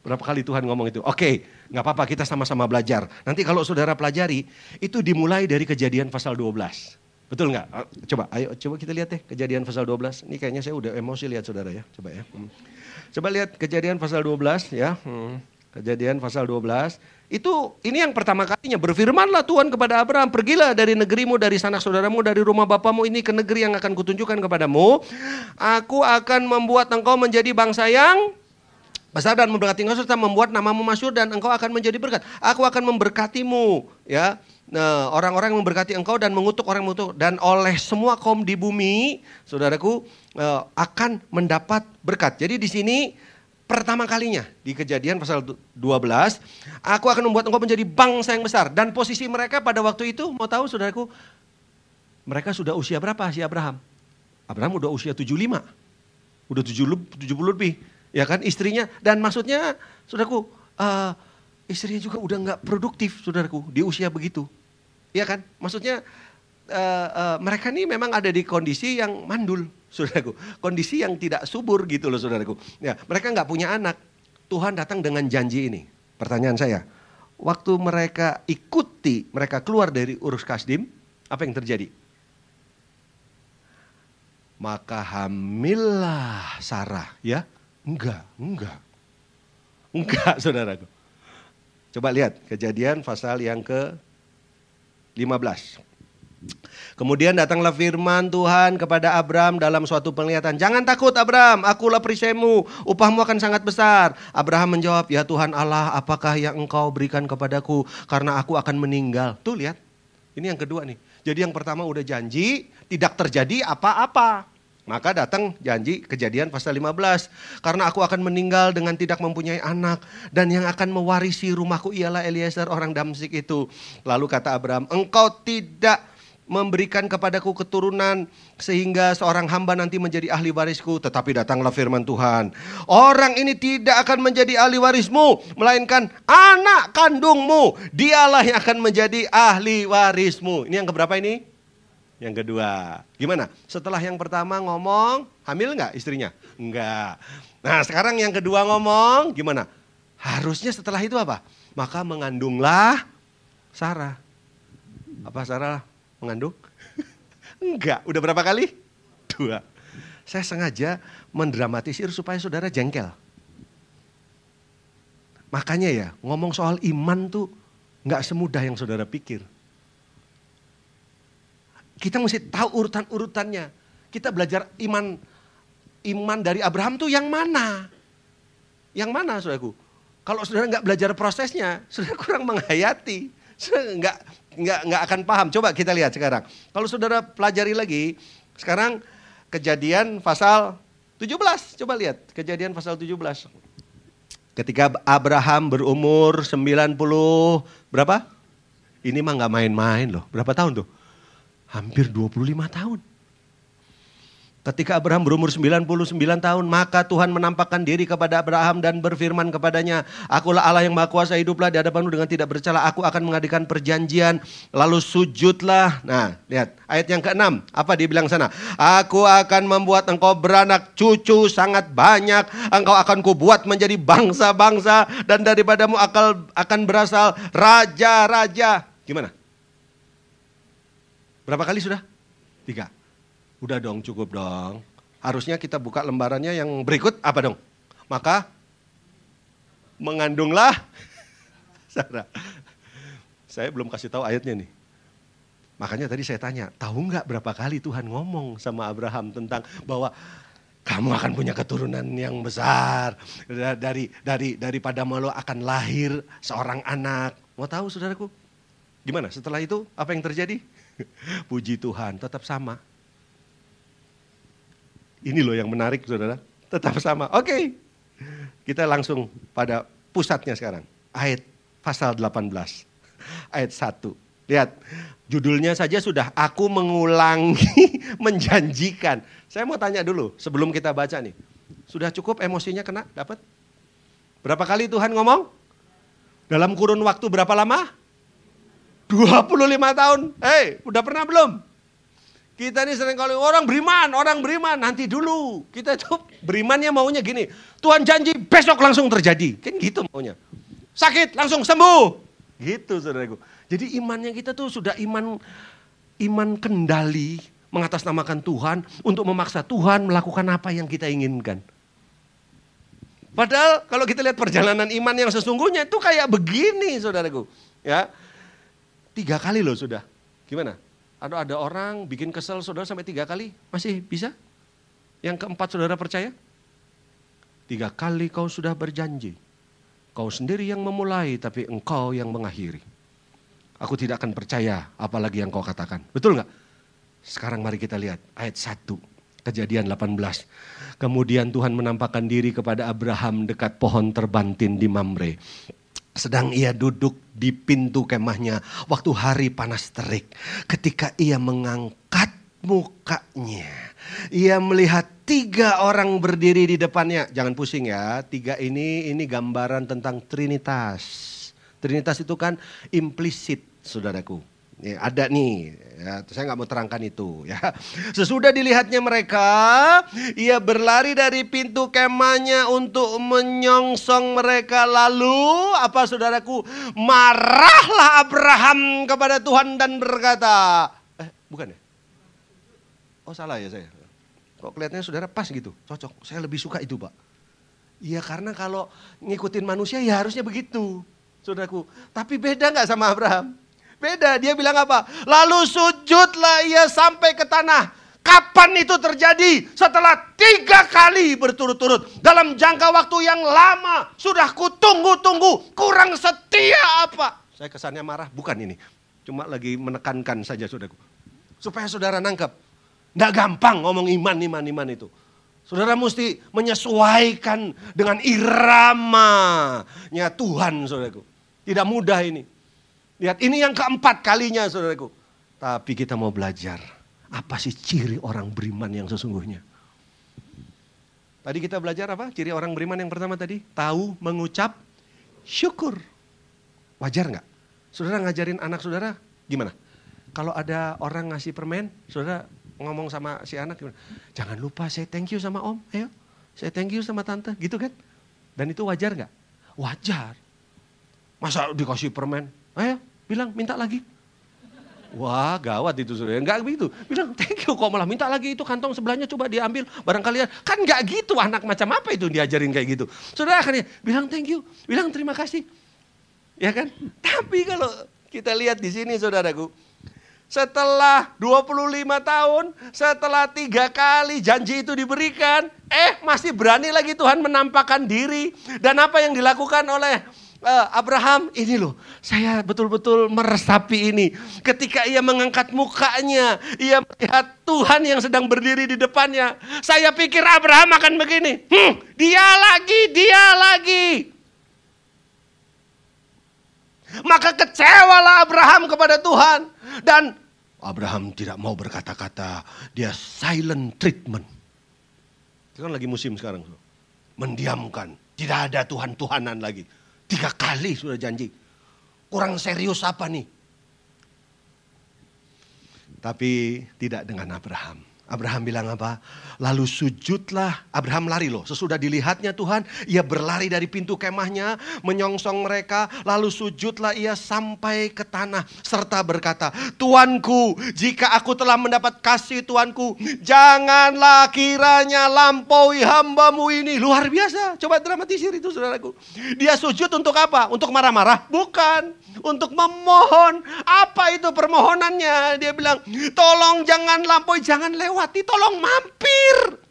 Berapa kali Tuhan ngomong itu? Oke, nggak apa-apa, kita sama-sama belajar. Nanti kalau saudara pelajari, itu dimulai dari Kejadian pasal 12. Betul nggak? Coba kita lihat deh Kejadian pasal 12. Ini kayaknya saya udah emosi lihat saudara ya. Coba ya. Coba lihat Kejadian pasal 12 ya. Kejadian pasal 12. Ini yang pertama kalinya berfirmanlah Tuhan kepada Abraham, pergilah dari negerimu, dari sanak saudaramu, dari rumah bapamu ini ke negeri yang akan kutunjukkan kepadamu. Aku akan membuat engkau menjadi bangsa yang besar dan memberkati engkau serta membuat namamu masyhur dan engkau akan menjadi berkat. Aku akan memberkatimu, ya. Nah, orang-orang yang memberkati engkau dan mengutuk orang yang mengutuk, dan oleh semua kaum di bumi, saudaraku, akan mendapat berkat. Jadi di sini pertama kalinya di Kejadian pasal 12, aku akan membuat engkau menjadi bangsa yang besar. Dan posisi mereka pada waktu itu, mau tahu saudaraku, mereka sudah usia berapa si Abraham? Abraham udah usia 75, udah 70 lebih. Ya kan, istrinya, dan maksudnya saudaraku, istrinya juga udah gak produktif saudaraku di usia begitu. Ya kan, maksudnya mereka ini memang ada di kondisi yang mandul saudaraku. Kondisi yang tidak subur gitu loh saudaraku. Ya, mereka gak punya anak. Tuhan datang dengan janji ini. Pertanyaan saya, waktu mereka ikuti, mereka keluar dari Ur Kasdim, apa yang terjadi? Maka hamillah Sarah, ya? Enggak, saudaraku. Coba lihat Kejadian pasal yang ke-15. Kemudian datanglah firman Tuhan kepada Abram dalam suatu penglihatan. Jangan takut Abram, akulah perisaimu, upahmu akan sangat besar. Abraham menjawab, ya Tuhan Allah, apakah yang engkau berikan kepadaku karena aku akan meninggal. Tuh lihat, ini yang kedua nih. Jadi yang pertama udah janji, tidak terjadi apa-apa. Maka datang janji Kejadian pasal 15. Karena aku akan meninggal dengan tidak mempunyai anak. Dan yang akan mewarisi rumahku ialah Eliezer orang Damsyik itu. Lalu kata Abraham, engkau tidak memberikan kepadaku keturunan sehingga seorang hamba nanti menjadi ahli warisku. Tetapi datanglah firman Tuhan. Orang ini tidak akan menjadi ahli warismu, melainkan anak kandungmu. Dialah yang akan menjadi ahli warismu. Ini yang keberapa ini? Yang kedua. Gimana? Setelah yang pertama ngomong, hamil nggak istrinya? Enggak. Nah sekarang yang kedua ngomong, gimana? Harusnya setelah itu apa? Maka mengandunglah Sarah. Apa Sarah mengandung? Enggak. Udah berapa kali? 2. Saya sengaja mendramatisir supaya saudara jengkel. Makanya ya, ngomong soal iman tuh nggak semudah yang saudara pikir. Kita mesti tahu urutan-urutannya. Kita belajar iman dari Abraham tuh yang mana? Yang mana saudaraku? Kalau saudara nggak belajar prosesnya, saudara kurang menghayati. Saudara nggak akan paham. Coba kita lihat sekarang. Kalau saudara pelajari lagi, sekarang Kejadian pasal 17. Coba lihat Kejadian pasal 17. Ketika Abraham berumur 90 berapa? Ini mah nggak main-main loh. Berapa tahun tuh? Hampir 25 tahun. Ketika Abraham berumur 99 tahun, maka Tuhan menampakkan diri kepada Abraham dan berfirman kepadanya, akulah Allah yang Maha Kuasa, hiduplah di hadapanmu dengan tidak bercela, aku akan mengadakan perjanjian, lalu sujudlah. Nah, lihat ayat yang ke-6, apa dia bilang sana? Aku akan membuat engkau beranak cucu sangat banyak, engkau akan kubuat menjadi bangsa-bangsa, dan daripadamu akan berasal raja-raja. Gimana? Berapa kali sudah? 3. Udah dong, cukup dong. Harusnya kita buka lembarannya yang berikut, apa dong? Maka mengandunglah Sarah. Saya belum kasih tahu ayatnya nih. Makanya tadi saya tanya, tahu nggak berapa kali Tuhan ngomong sama Abraham tentang bahwa kamu akan punya keturunan yang besar. Daripada malu akan lahir seorang anak. Mau tahu saudaraku? Gimana? Setelah itu apa yang terjadi? Puji Tuhan, tetap sama. Ini loh yang menarik saudara, tetap sama. Oke, kita langsung pada pusatnya sekarang. Ayat pasal 18, ayat 1. Lihat, judulnya saja sudah, aku mengulangi menjanjikan. Saya mau tanya dulu sebelum kita baca nih. Sudah cukup emosinya kena, dapat? Berapa kali Tuhan ngomong? Dalam kurun waktu berapa lama? 25 tahun. Udah pernah belum? Kita ini sering kali orang beriman, nanti dulu. Kita itu berimannya maunya gini, Tuhan janji besok langsung terjadi. Kan gitu maunya. Sakit langsung sembuh. Gitu saudaraku. Jadi imannya kita tuh sudah iman kendali, mengatasnamakan Tuhan untuk memaksa Tuhan melakukan apa yang kita inginkan. Padahal kalau kita lihat perjalanan iman yang sesungguhnya itu kayak begini saudaraku. Ya. 3 kali loh sudah. Gimana? Ada orang bikin kesel saudara sampai 3 kali. Masih bisa? Yang keempat saudara percaya? 3 kali kau sudah berjanji. Kau sendiri yang memulai tapi engkau yang mengakhiri. Aku tidak akan percaya apalagi yang kau katakan. Betul nggak? Sekarang mari kita lihat ayat 1. Kejadian 18. Kemudian Tuhan menampakkan diri kepada Abraham dekat pohon terbantin di Mamre. Sedang ia duduk di pintu kemahnya waktu hari panas terik. Ketika ia mengangkat mukanya, ia melihat 3 orang berdiri di depannya. Jangan pusing ya, 3 ini gambaran tentang Trinitas. Trinitas itu kan implisit saudaraku. Nih, ada nih, ya, saya nggak mau terangkan itu. Ya. Sesudah dilihatnya mereka, ia berlari dari pintu kemahnya untuk menyongsong mereka. Lalu, apa saudaraku? Marahlah Abraham kepada Tuhan dan berkata, bukan ya? Oh salah ya saya. Kok kelihatannya saudara pas gitu, cocok. Saya lebih suka itu Pak. Iya karena kalau ngikutin manusia ya harusnya begitu, saudaraku. Tapi beda nggak sama Abraham? Beda, dia bilang apa? Lalu sujudlah ia sampai ke tanah. Kapan itu terjadi? Setelah 3 kali berturut-turut. Dalam jangka waktu yang lama. Sudah kutunggu-tunggu. Kurang setia apa? Saya kesannya marah, bukan ini. Cuma lagi menekankan saja saudaraku. Supaya saudara nangkep. Nggak gampang ngomong iman itu. Saudara mesti menyesuaikan dengan iramanya Tuhan saudaraku. Tidak mudah ini. Lihat ini yang keempat kalinya saudaraku. Tapi kita mau belajar. Apa sih ciri orang beriman yang sesungguhnya? Tadi kita belajar apa? Ciri orang beriman yang pertama tadi. Tahu mengucap syukur. Wajar nggak? Saudara ngajarin anak saudara gimana? Kalau ada orang ngasih permen, saudara ngomong sama si anak gimana? Jangan lupa say thank you sama om. Ayo say thank you sama tante. Gitu kan? Dan itu wajar nggak? Wajar. Masa dikasih permen? Ayo bilang minta lagi. Wah gawat itu saudara. Enggak begitu. Bilang thank you kok malah minta lagi itu kantong sebelahnya coba diambil. Barangkali kan enggak gitu anak macam apa itu diajarin kayak gitu. Saudara akhirnya bilang thank you. Bilang terima kasih. Ya kan? Tapi kalau kita lihat di sini saudaraku. Setelah 25 tahun. Setelah 3 kali janji itu diberikan. Masih berani lagi Tuhan menampakkan diri. Dan apa yang dilakukan oleh Abraham, ini loh, saya betul-betul meresapi ini. Ketika ia mengangkat mukanya, ia melihat Tuhan yang sedang berdiri di depannya. Saya pikir Abraham akan begini, dia lagi. Maka kecewalah Abraham kepada Tuhan. Dan Abraham tidak mau berkata-kata, dia silent treatment. Itu kan lagi musim sekarang. Mendiamkan, tidak ada Tuhan-Tuhanan lagi. 3 kali sudah janji. Kurang serius apa nih? Tapi tidak dengan Abraham. Abraham bilang apa? Lalu sujudlah. Abraham lari loh. Sesudah dilihatnya Tuhan. Ia berlari dari pintu kemahnya. Menyongsong mereka. Lalu sujudlah ia sampai ke tanah. Serta berkata. Tuanku, jika aku telah mendapat kasih Tuanku. Janganlah kiranya lampaui hambamu ini. Luar biasa. Coba dramatisir itu saudaraku. Dia sujud untuk apa? Untuk marah-marah? Bukan. Untuk memohon. Apa itu permohonannya? Dia bilang, tolong jangan lampaui, jangan lewati, tolong mampir.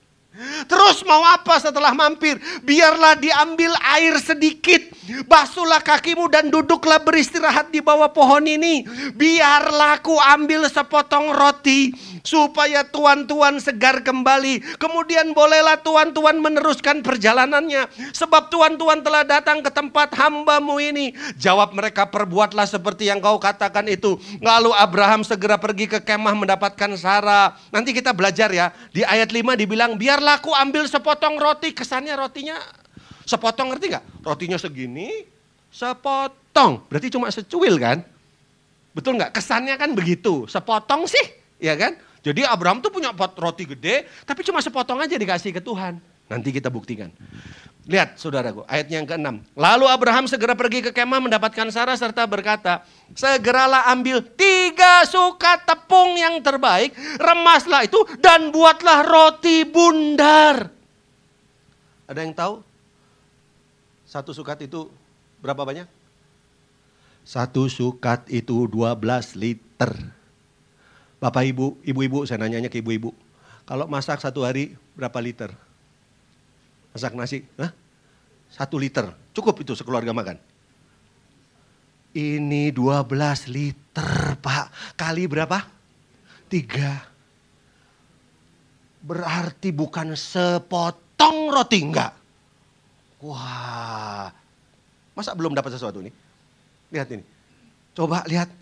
Terus mau apa setelah mampir? Biarlah diambil air sedikit. Basuhlah kakimu dan duduklah beristirahat di bawah pohon ini. Biarlah ku ambil sepotong roti. Supaya tuan-tuan segar kembali. Kemudian bolehlah tuan-tuan meneruskan perjalanannya. Sebab tuan-tuan telah datang ke tempat hambamu ini. Jawab mereka, perbuatlah seperti yang kau katakan itu. Lalu Abraham segera pergi ke kemah mendapatkan Sarah. Nanti kita belajar ya. Di ayat 5 dibilang, biarlah aku ambil sepotong roti. Kesannya rotinya sepotong, ngerti gak? Rotinya segini, sepotong. Berarti cuma secuil kan? Betul gak? Kesannya kan begitu. Sepotong sih, ya kan? Jadi Abraham tuh punya pot roti gede, tapi cuma sepotong aja dikasih ke Tuhan. Nanti kita buktikan. Lihat saudaraku, ayatnya yang ke-6. Lalu Abraham segera pergi ke kemah mendapatkan Sarah serta berkata, segeralah ambil 3 sukat tepung yang terbaik, remaslah itu dan buatlah roti bundar. Ada yang tahu? 1 sukat itu berapa banyak? 1 sukat itu 12 liter. Bapak ibu, ibu-ibu, saya nanyanya ke ibu-ibu. Kalau masak 1 hari berapa liter? Masak nasi? 1 liter. Cukup itu sekeluarga makan. Ini 12 liter Pak. Kali berapa? 3. Berarti bukan sepotong roti, enggak. Wah. Masa belum dapat sesuatu nih? Lihat ini. Coba lihat.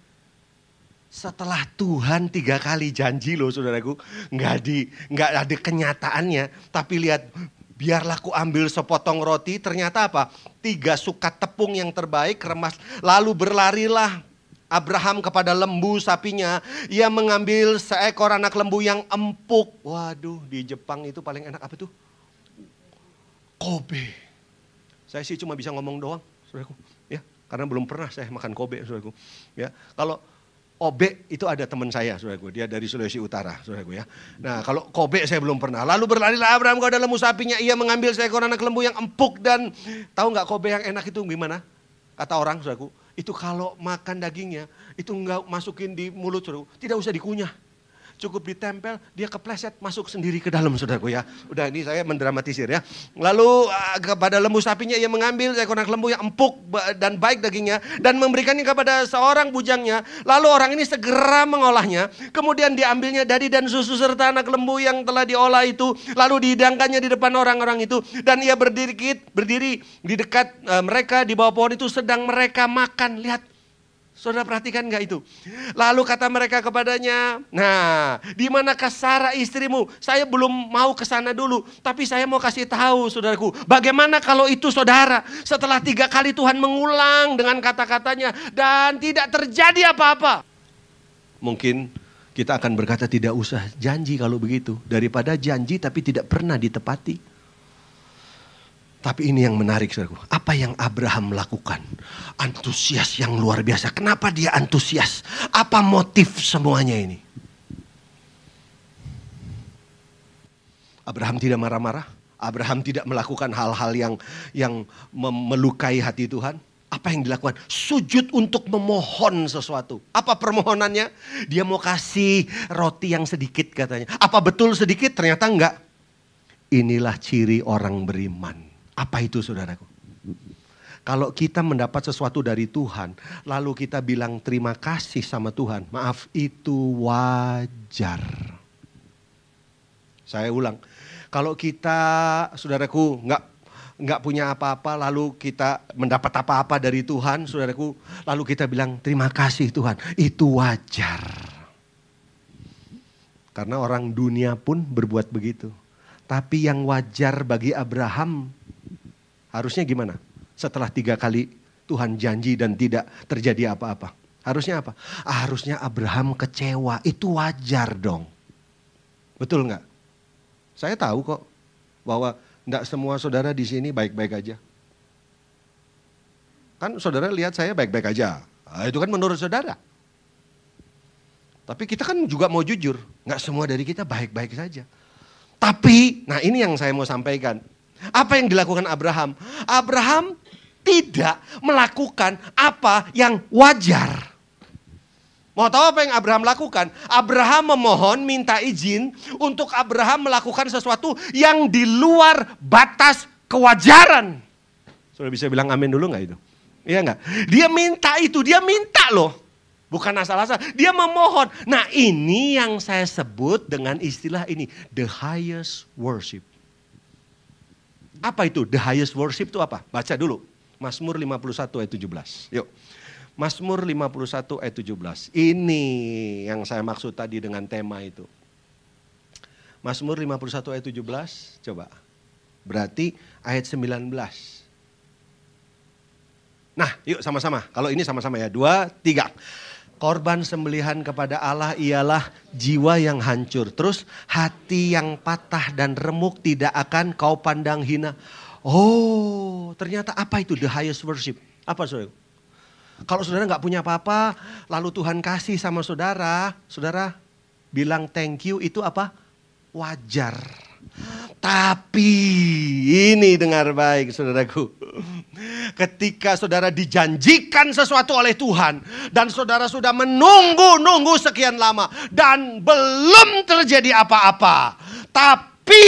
Setelah Tuhan 3 kali janji loh saudaraku. Enggak ada kenyataannya. Tapi lihat, biarlah ku ambil sepotong roti. Ternyata apa? 3 sukat tepung yang terbaik, remas. Lalu berlarilah Abraham kepada lembu sapinya, ia mengambil seekor anak lembu yang empuk. Waduh, di Jepang itu paling enak apa tuh? Kobe. Saya sih cuma bisa ngomong doang, saudaraku. Ya, karena belum pernah saya makan Kobe, saudaraku. Ya, kalau Obe itu ada teman saya, saudaraku. Dia dari Sulawesi Utara, saudaraku ya. Nah, kalau Kobe saya belum pernah. Lalu berlarilah Abraham kepada lembu sapinya. Ia mengambil seekor anak lembu yang empuk dan tahu nggak Kobe yang enak itu gimana? Kata orang, saudaraku, itu kalau makan dagingnya itu nggak masukin di mulut, saudaraku. Tidak usah dikunyah. Cukup ditempel, dia kepleset masuk sendiri ke dalam, saudaraku ya. Udah, ini saya mendramatisir ya. Lalu kepada lembu sapinya ia mengambil seekor anak lembu yang empuk dan baik dagingnya dan memberikannya kepada seorang bujangnya. Lalu orang ini segera mengolahnya. Kemudian diambilnya dadi dan susu serta anak lembu yang telah diolah itu. Lalu dihidangkannya di depan orang-orang itu. Dan ia berdiri di dekat mereka di bawah pohon itu sedang mereka makan. Lihat. Saudara perhatikan gak itu? Lalu kata mereka kepadanya, nah, di manakah Sarah istrimu? Saya belum mau ke sana dulu, tapi saya mau kasih tahu saudaraku, bagaimana kalau itu saudara? Setelah 3 kali Tuhan mengulang dengan kata-katanya dan tidak terjadi apa-apa. Mungkin kita akan berkata tidak usah janji kalau begitu, daripada janji tapi tidak pernah ditepati. Tapi ini yang menarik, saudaraku. Apa yang Abraham lakukan? Antusias yang luar biasa. Kenapa dia antusias? Apa motif semuanya ini? Abraham tidak marah-marah. Abraham tidak melakukan hal-hal yang melukai hati Tuhan. Apa yang dilakukan? Sujud untuk memohon sesuatu. Apa permohonannya? Dia mau kasih roti yang sedikit katanya. Apa betul sedikit? Ternyata enggak. Inilah ciri orang beriman. Apa itu saudaraku? Kalau kita mendapat sesuatu dari Tuhan, lalu kita bilang terima kasih sama Tuhan, maaf itu wajar. Saya ulang, kalau kita saudaraku nggak punya apa-apa, lalu kita mendapat apa-apa dari Tuhan, saudaraku, lalu kita bilang terima kasih Tuhan, itu wajar. Karena orang dunia pun berbuat begitu. Tapi yang wajar bagi Abraham harusnya gimana? Setelah 3 kali Tuhan janji dan tidak terjadi apa-apa. Harusnya apa? Harusnya Abraham kecewa. Itu wajar dong. Betul nggak? Saya tahu kok bahwa tidak semua saudara di sini baik-baik aja. Kan saudara lihat saya baik-baik aja. Nah, itu kan menurut saudara. Tapi kita kan juga mau jujur. Nggak semua dari kita baik-baik saja. Tapi, nah ini yang saya mau sampaikan. Apa yang dilakukan Abraham? Abraham tidak melakukan apa yang wajar. Mau tahu apa yang Abraham lakukan? Abraham memohon minta izin untuk Abraham melakukan sesuatu yang di luar batas kewajaran. Sudah bisa bilang amin dulu gak itu? Iya gak? Dia minta itu, dia minta loh. Bukan asal-asal, dia memohon. Nah ini yang saya sebut dengan istilah ini, the highest worship. Apa itu the highest worship itu apa? Baca dulu. Mazmur 51 ayat 17. Yuk. Mazmur 51 ayat 17. Ini yang saya maksud tadi dengan tema itu. Mazmur 51 ayat 17. Coba. Berarti ayat 19. Nah yuk sama-sama. Kalau ini sama-sama ya. 2, 3. Korban sembelihan kepada Allah ialah jiwa yang hancur. Terus hati yang patah dan remuk tidak akan kau pandang hina. Oh ternyata apa itu the highest worship? Apa saudara? Kalau saudara gak punya apa-apa lalu Tuhan kasih sama saudara. Saudara bilang thank you itu apa? Wajar. Tapi ini dengar baik saudaraku. Ketika saudara dijanjikan sesuatu oleh Tuhan. Dan saudara sudah menunggu sekian lama. Dan belum terjadi apa-apa. Tapi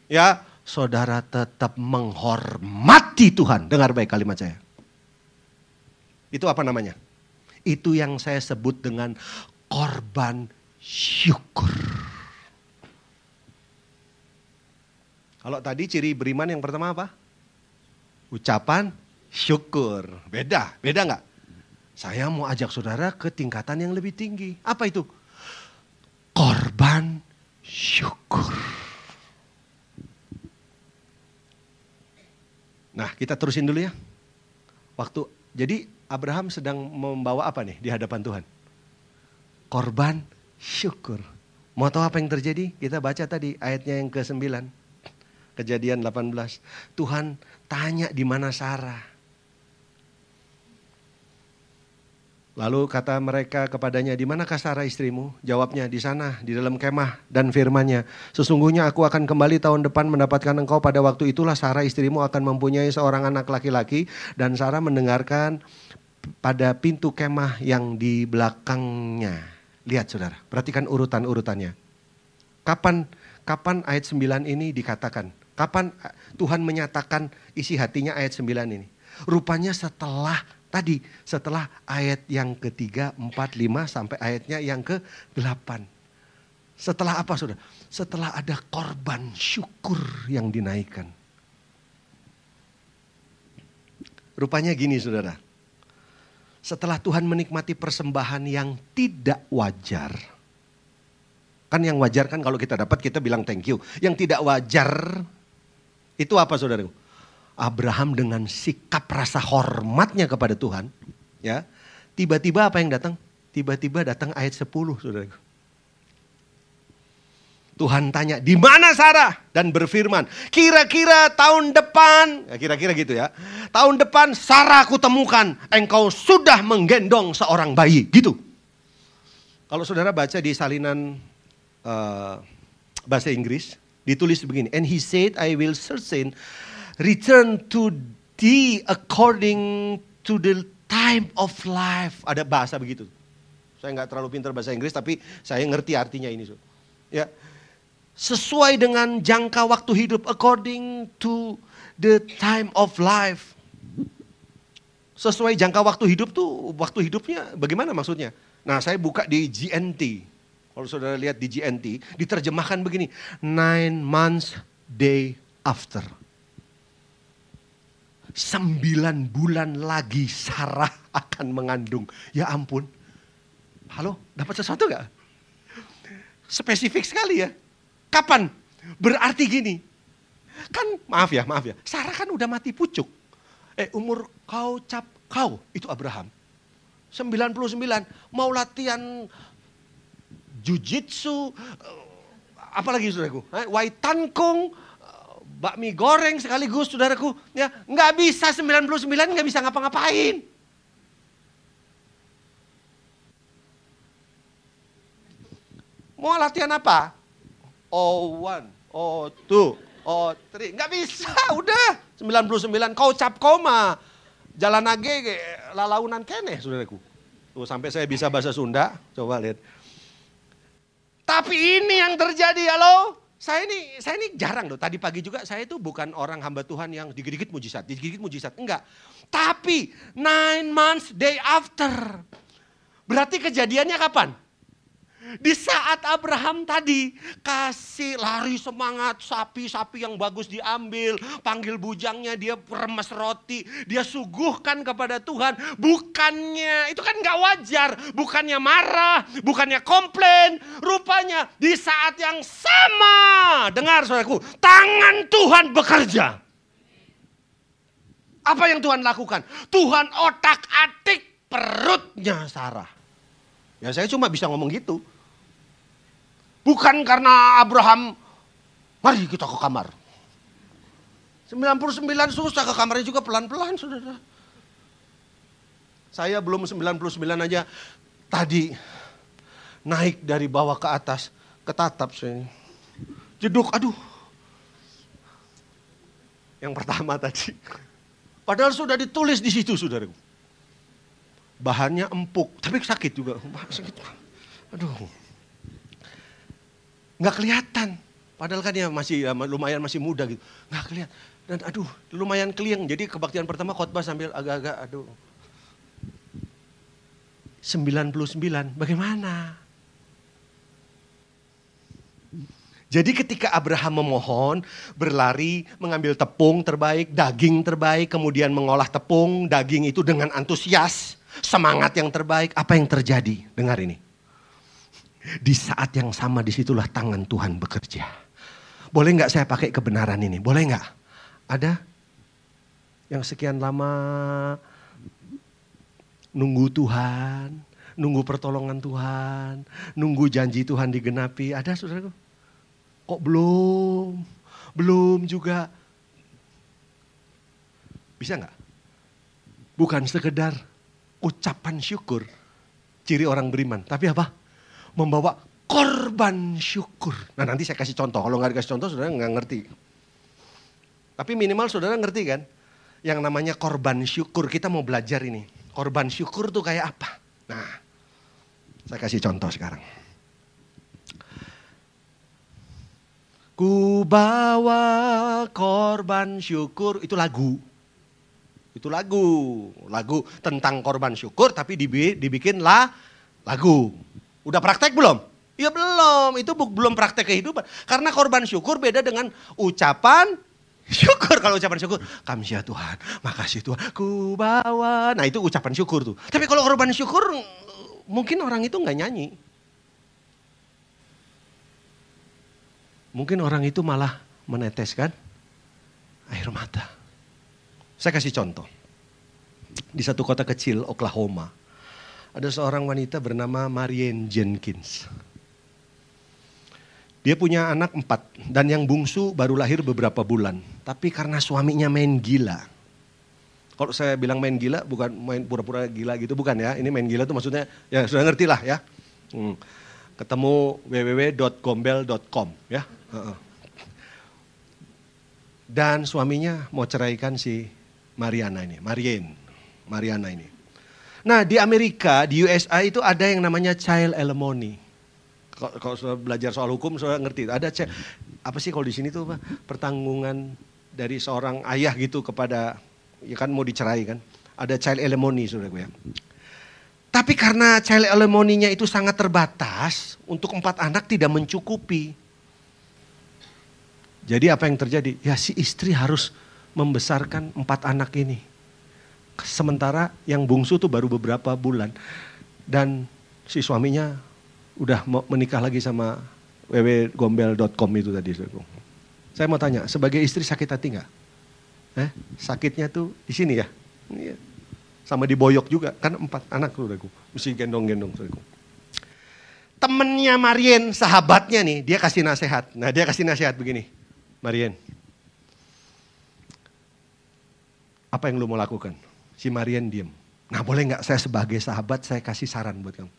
ya saudara tetap menghormati Tuhan. Dengar baik kalimat saya. Itu apa namanya? Itu yang saya sebut dengan korban syukur. Kalau tadi ciri beriman yang pertama apa? Ucapan syukur. Beda nggak? Saya mau ajak saudara ke tingkatan yang lebih tinggi. Apa itu? Korban syukur. Nah kita terusin dulu ya. Jadi Abraham sedang membawa apa nih di hadapan Tuhan? Korban syukur. Mau tahu apa yang terjadi? Kita baca tadi ayatnya yang ke-9. Kejadian 18. Tuhan tanya di mana Sarah. Lalu kata mereka kepadanya, di manakah Sarah istrimu? Jawabnya, di sana, di dalam kemah. Dan firman-Nya, sesungguhnya aku akan kembali tahun depan mendapatkan engkau. Pada waktu itulah Sarah istrimu akan mempunyai seorang anak laki-laki. Dan Sarah mendengarkan pada pintu kemah yang di belakangnya. Lihat saudara, perhatikan urutan-urutannya. Kapan ayat 9 ini dikatakan? Kapan Tuhan menyatakan isi hatinya ayat 9 ini? Rupanya setelah ayat yang ke-3, 4, 5 sampai ayatnya yang ke-8. Setelah apa saudara? Setelah ada korban syukur yang dinaikkan. Rupanya gini saudara. Setelah Tuhan menikmati persembahan yang tidak wajar. Kan yang wajar kan kalau kita dapat kita bilang thank you. Yang tidak wajar itu apa saudaraku? Abraham dengan sikap rasa hormatnya kepada Tuhan, ya, tiba-tiba apa yang datang? Tiba-tiba datang ayat 10, saudaraku. Tuhan tanya, di mana Sarah? Dan berfirman, kira-kira tahun depan, ya kira-kira gitu ya, tahun depan Sarah aku temukan, engkau sudah menggendong seorang bayi, gitu. Kalau saudara baca di salinan bahasa Inggris, ditulis begini, and he said, I will certain return to thee according to the time of life. Ada bahasa begitu. Saya nggak terlalu pintar bahasa Inggris, tapi saya ngerti artinya ini. Ya, sesuai dengan jangka waktu hidup, according to the time of life. Sesuai jangka waktu hidup tuh, waktu hidupnya bagaimana maksudnya? Nah, saya buka di GNT. Kalau saudara lihat di GNT, diterjemahkan begini, 9 months day after. 9 bulan lagi Sarah akan mengandung. Ya ampun. Halo, dapat sesuatu gak? Spesifik sekali ya. Kapan? Berarti gini. Kan maaf ya. Sarah kan udah mati pucuk. Umur kau itu Abraham. 99. Mau latihan jujitsu. Apalagi saudaraku. Waitankung. Bakmi goreng sekaligus saudaraku, ya nggak bisa 99 nggak bisa ngapa-ngapain. Mau latihan apa? O1, O2, O3, nggak bisa, udah 99 kau cap koma, jalan age lalaunan keneh saudaraku. Tuh sampai saya bisa bahasa Sunda, coba lihat. Tapi ini yang terjadi, halo. Saya ini jarang loh. Tadi pagi juga saya itu bukan orang hamba Tuhan yang digigit mujizat. Enggak. Tapi 9 months day after. Berarti kejadiannya kapan? Di saat Abraham tadi kasih lari semangat, sapi-sapi yang bagus diambil, panggil bujangnya, dia remes roti, dia suguhkan kepada Tuhan. Bukannya, itu kan gak wajar, bukannya marah, bukannya komplain. Rupanya di saat yang sama, dengar saudaraku, tangan Tuhan bekerja. Apa yang Tuhan lakukan? Tuhan otak-atik perutnya Sarah. Ya saya cuma bisa ngomong gitu. Bukan karena Abraham, mari kita ke kamar. 99 susah, ke kamarnya juga pelan-pelan saudara. Saya belum 99 aja, tadi naik dari bawah ke atas, ketatap saya. Jeduk, aduh. Yang pertama tadi. Padahal sudah ditulis di situ saudaraku. Bahannya empuk, tapi sakit juga. Sakit. Aduh. Nggak kelihatan. Padahal kan dia masih lumayan masih muda gitu. Nggak kelihatan. Dan aduh lumayan keliang. Jadi kebaktian pertama khotbah sambil agak-agak aduh. 99 bagaimana? Jadi ketika Abraham memohon, berlari, mengambil tepung terbaik, daging terbaik, kemudian mengolah tepung, daging itu dengan antusias, semangat yang terbaik, apa yang terjadi? Dengar ini. Di saat yang sama disitulah tangan Tuhan bekerja. Boleh nggak saya pakai kebenaran ini? Boleh nggak? Ada yang sekian lama nunggu Tuhan, nunggu pertolongan Tuhan, nunggu janji Tuhan digenapi. Ada saudaraku? Kok belum? Belum juga. Bisa nggak? Bukan sekedar ucapan syukur, ciri orang beriman. Tapi apa? Membawa korban syukur. Nah nanti saya kasih contoh. Kalau nggak dikasih contoh saudara nggak ngerti. Tapi minimal saudara ngerti kan? Yang namanya korban syukur. Kita mau belajar ini. Korban syukur tuh kayak apa? Nah, saya kasih contoh sekarang. Ku bawa korban syukur. Itu lagu. Itu lagu tentang korban syukur tapi dibikin lagu. Udah praktek belum? Ya belum, itu belum praktek kehidupan. Karena korban syukur beda dengan ucapan syukur. Kalau ucapan syukur, kamsia Tuhan, makasih Tuhan, ku bawa. Nah itu ucapan syukur tuh. Tapi kalau korban syukur, mungkin orang itu gak nyanyi. Mungkin orang itu malah meneteskan air mata. Saya kasih contoh. Di satu kota kecil, Oklahoma. Ada seorang wanita bernama Marianne Jenkins. Dia punya anak 4. Dan yang bungsu baru lahir beberapa bulan. Tapi karena suaminya main gila. Kalau saya bilang main gila, bukan main pura-pura gila gitu, bukan ya. Ini main gila tuh maksudnya, ya sudah ngerti lah ya. Ketemu www.gombel.com ya. Dan suaminya mau ceraikan si Mariana ini. Nah di Amerika, di USA itu ada yang namanya child alimony. Kalau sudah belajar soal hukum, sudah ngerti. Ada apa sih kalau di sini tuh pertanggungan dari seorang ayah gitu kepada, ya kan mau dicerai kan. Ada child alimony saudara gue ya. Tapi karena child alimony-nya itu sangat terbatas, untuk 4 anak tidak mencukupi. Jadi apa yang terjadi? Ya si istri harus membesarkan 4 anak ini. Sementara yang bungsu tuh baru beberapa bulan. Dan si suaminya udah menikah lagi sama www.gombel.com itu tadi. Saya mau tanya, sebagai istri sakit hati gak? Sakitnya tuh di sini ya? Sama diboyok juga, kan 4 anak saudaraku. Mesti gendong-gendong saudaraku. Temennya Marianne, sahabatnya nih, dia kasih nasihat. Nah dia kasih nasihat begini. Marianne, apa yang lu mau lakukan? Si Marianne diem. Nah boleh gak saya sebagai sahabat saya kasih saran buat kamu.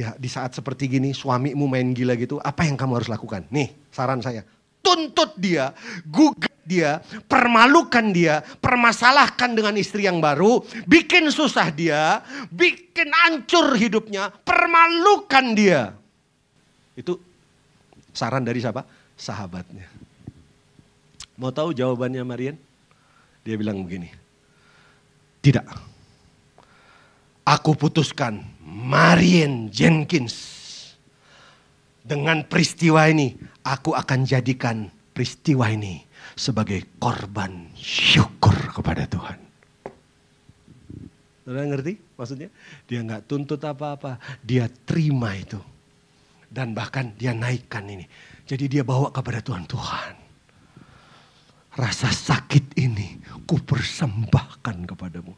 Di saat seperti gini suamimu main gila gitu, apa yang kamu harus lakukan? Nih saran saya, tuntut dia, gugat dia, permalukan dia, permasalahkan dengan istri yang baru, bikin susah dia, bikin hancur hidupnya, permalukan dia. Itu saran dari siapa? Sahabatnya. Mau tahu jawabannya Marianne? Dia bilang begini, tidak. Aku putuskan Marianne Jenkins. Dengan peristiwa ini, aku akan jadikan peristiwa ini sebagai korban syukur kepada Tuhan. Saudara ngerti maksudnya? Dia gak tuntut apa-apa, dia terima itu. Dan bahkan dia naikkan ini. Jadi dia bawa kepada Tuhan. Tuhan, rasa sakit ini ku persembahkan kepadamu.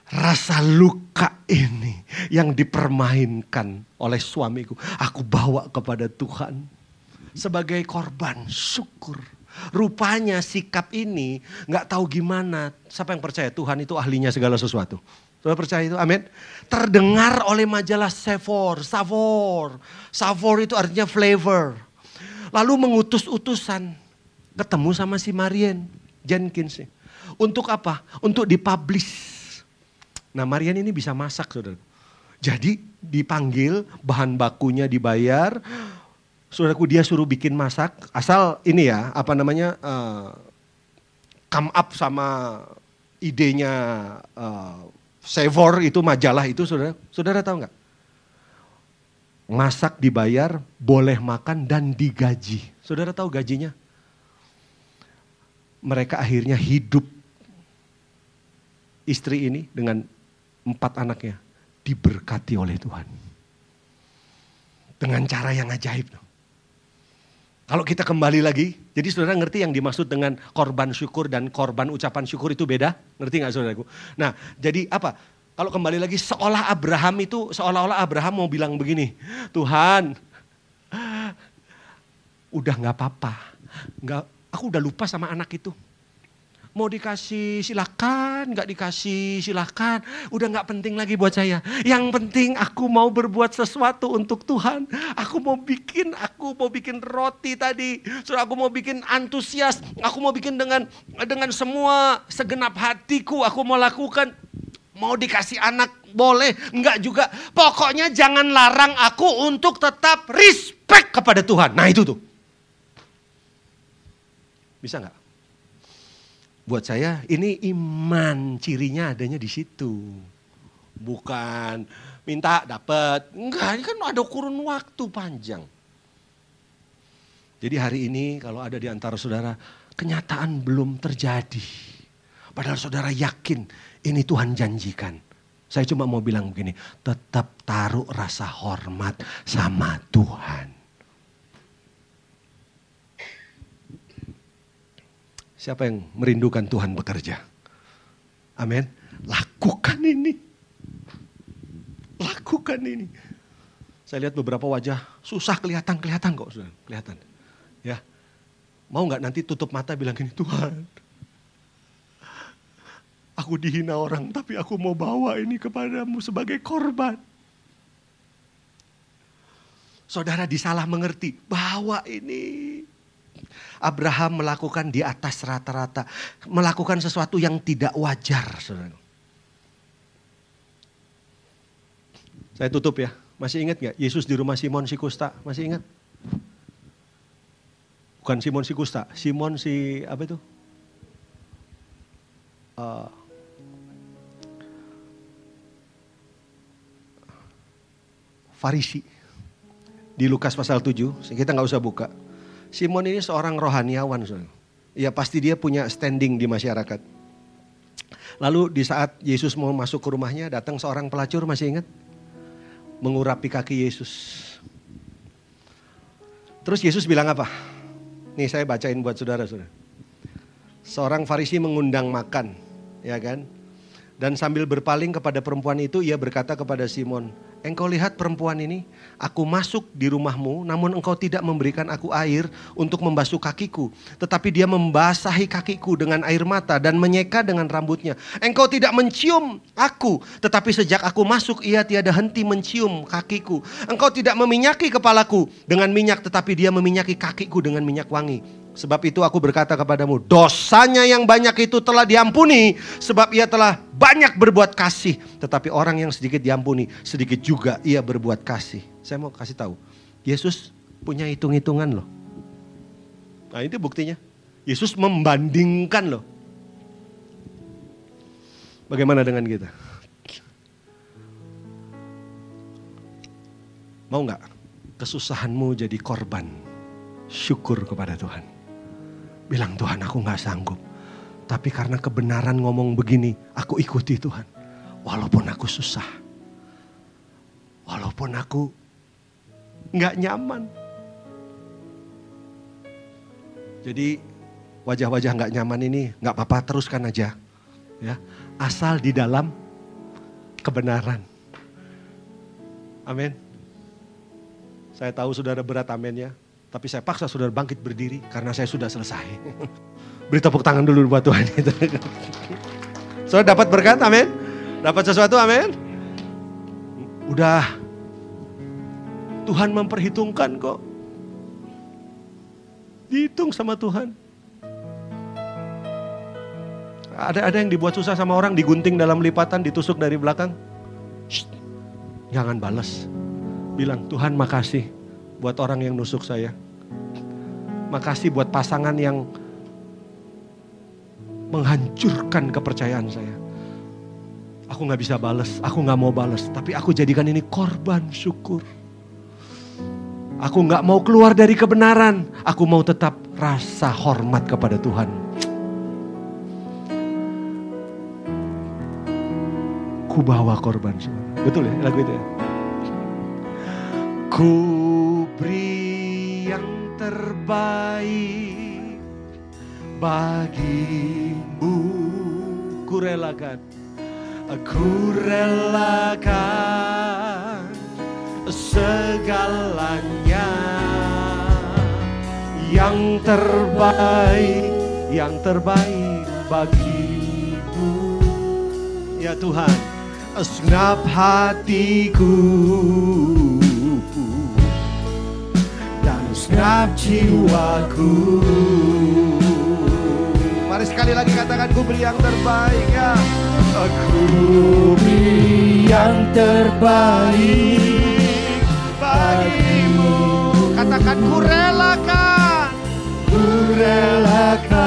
Rasa luka ini yang dipermainkan oleh suamiku, aku bawa kepada Tuhan sebagai korban syukur. Rupanya sikap ini gak tahu gimana. Siapa yang percaya Tuhan itu ahlinya segala sesuatu? Saudara percaya itu? Amin. Terdengar oleh majalah Savor. Savor itu artinya flavor. Lalu mengutus utusan. Ketemu sama si Marianne Jenkins. Untuk apa? Untuk dipublish. Nah Marianne ini bisa masak saudara. Jadi dipanggil, bahan bakunya dibayar. Saudaraku dia suruh bikin masak. Asal ini ya, apa namanya, come up sama idenya Savor itu, majalah itu saudara. Saudara tahu gak? Masak dibayar, boleh makan dan digaji. Saudara tahu gajinya? Mereka akhirnya hidup. Istri ini dengan 4 anaknya diberkati oleh Tuhan. Dengan cara yang ajaib. Kalau kita kembali lagi, jadi saudara ngerti yang dimaksud dengan korban syukur dan korban ucapan syukur itu beda? Ngerti gak saudaraku? Nah, jadi apa? Kalau kembali lagi seolah-olah Abraham mau bilang begini, Tuhan, udah gak apa-apa, aku udah lupa sama anak itu. Mau dikasih silakan, gak dikasih silakan, udah gak penting lagi buat saya. Yang penting aku mau berbuat sesuatu untuk Tuhan. Aku mau bikin roti tadi. Saudara, aku mau bikin antusias, aku mau bikin dengan semua segenap hatiku, aku mau lakukan. Mau dikasih anak boleh, enggak juga. Pokoknya jangan larang aku untuk tetap respect kepada Tuhan. Nah itu tuh. Bisa enggak? Buat saya ini iman, cirinya adanya di situ. Bukan minta dapat. Enggak, ini kan ada kurun waktu panjang. Jadi hari ini kalau ada di antara saudara, kenyataan belum terjadi. Padahal saudara yakin ini Tuhan janjikan. Saya cuma mau bilang begini, tetap taruh rasa hormat sama Tuhan. Siapa yang merindukan Tuhan bekerja? Amin. Lakukan ini. Lakukan ini. Saya lihat beberapa wajah susah kelihatan kok, saudara. Kelihatan. Ya. Mau nggak nanti tutup mata bilang gini, Tuhan, aku dihina orang, tapi aku mau bawa ini kepadamu sebagai korban. Saudara disalah mengerti, bawa ini. Abraham melakukan di atas rata-rata, melakukan sesuatu yang tidak wajar. Saudara. Saya tutup ya, masih ingat gak Yesus di rumah Simon si Kusta, masih ingat? Bukan Simon si Kusta, Simon si apa itu? Farisi. Di Lukas pasal 7, kita gak usah buka. Simon ini seorang rohaniawan. Ya pasti dia punya standing di masyarakat. Lalu di saat Yesus mau masuk ke rumahnya, datang seorang pelacur, masih ingat? Mengurapi kaki Yesus. Terus Yesus bilang apa? Nih saya bacain buat saudara-saudara. Seorang Farisi mengundang makan, ya kan? Dan sambil berpaling kepada perempuan itu, ia berkata kepada Simon, engkau lihat perempuan ini, aku masuk di rumahmu, namun engkau tidak memberikan aku air untuk membasuh kakiku. Tetapi dia membasahi kakiku dengan air mata dan menyeka dengan rambutnya. Engkau tidak mencium aku, tetapi sejak aku masuk ia tiada henti mencium kakiku. Engkau tidak meminyaki kepalaku dengan minyak, tetapi dia meminyaki kakiku dengan minyak wangi. Sebab itu aku berkata kepadamu, dosanya yang banyak itu telah diampuni, sebab ia telah banyak berbuat kasih. Tetapi orang yang sedikit diampuni, sedikit juga ia berbuat kasih. Saya mau kasih tahu, Yesus punya hitung-hitungan loh. Nah itu buktinya, Yesus membandingkan loh. Bagaimana dengan kita? Mau gak kesusahanmu jadi korban syukur kepada Tuhan? Bilang, Tuhan aku gak sanggup. Tapi karena kebenaran ngomong begini, aku ikuti Tuhan. Walaupun aku susah. Walaupun aku gak nyaman. Jadi wajah-wajah gak nyaman ini gak apa-apa, teruskan aja. Ya, asal di dalam kebenaran. Amin. Saya tahu saudara berat amennya. Tapi saya paksa saudara bangkit berdiri karena saya sudah selesai. Beri tepuk tangan dulu buat Tuhan. Saudara dapat berkat, amin. Dapat sesuatu, amin. Udah. Tuhan memperhitungkan kok. Dihitung sama Tuhan. Ada yang dibuat susah sama orang, digunting dalam lipatan, ditusuk dari belakang. Shh, jangan balas. Bilang, Tuhan makasih buat orang yang nusuk saya. Makasih buat pasangan yang menghancurkan kepercayaan saya. Aku gak bisa balas, aku gak mau balas. Tapi aku jadikan ini korban syukur. Aku gak mau keluar dari kebenaran. Aku mau tetap rasa hormat kepada Tuhan. Ku bawa korban syukur. Betul ya lagu itu ya? Ku beri yang terbaik bagimu. Kurelakan, aku relakan segalanya. Yang terbaik bagimu. Ya Tuhan, segenap hatiku dan segenap jiwaku. Mari sekali lagi katakan, ku beri yang terbaik ya. Aku beri yang terbaik bagimu. Katakan, ku relakan, ku relakan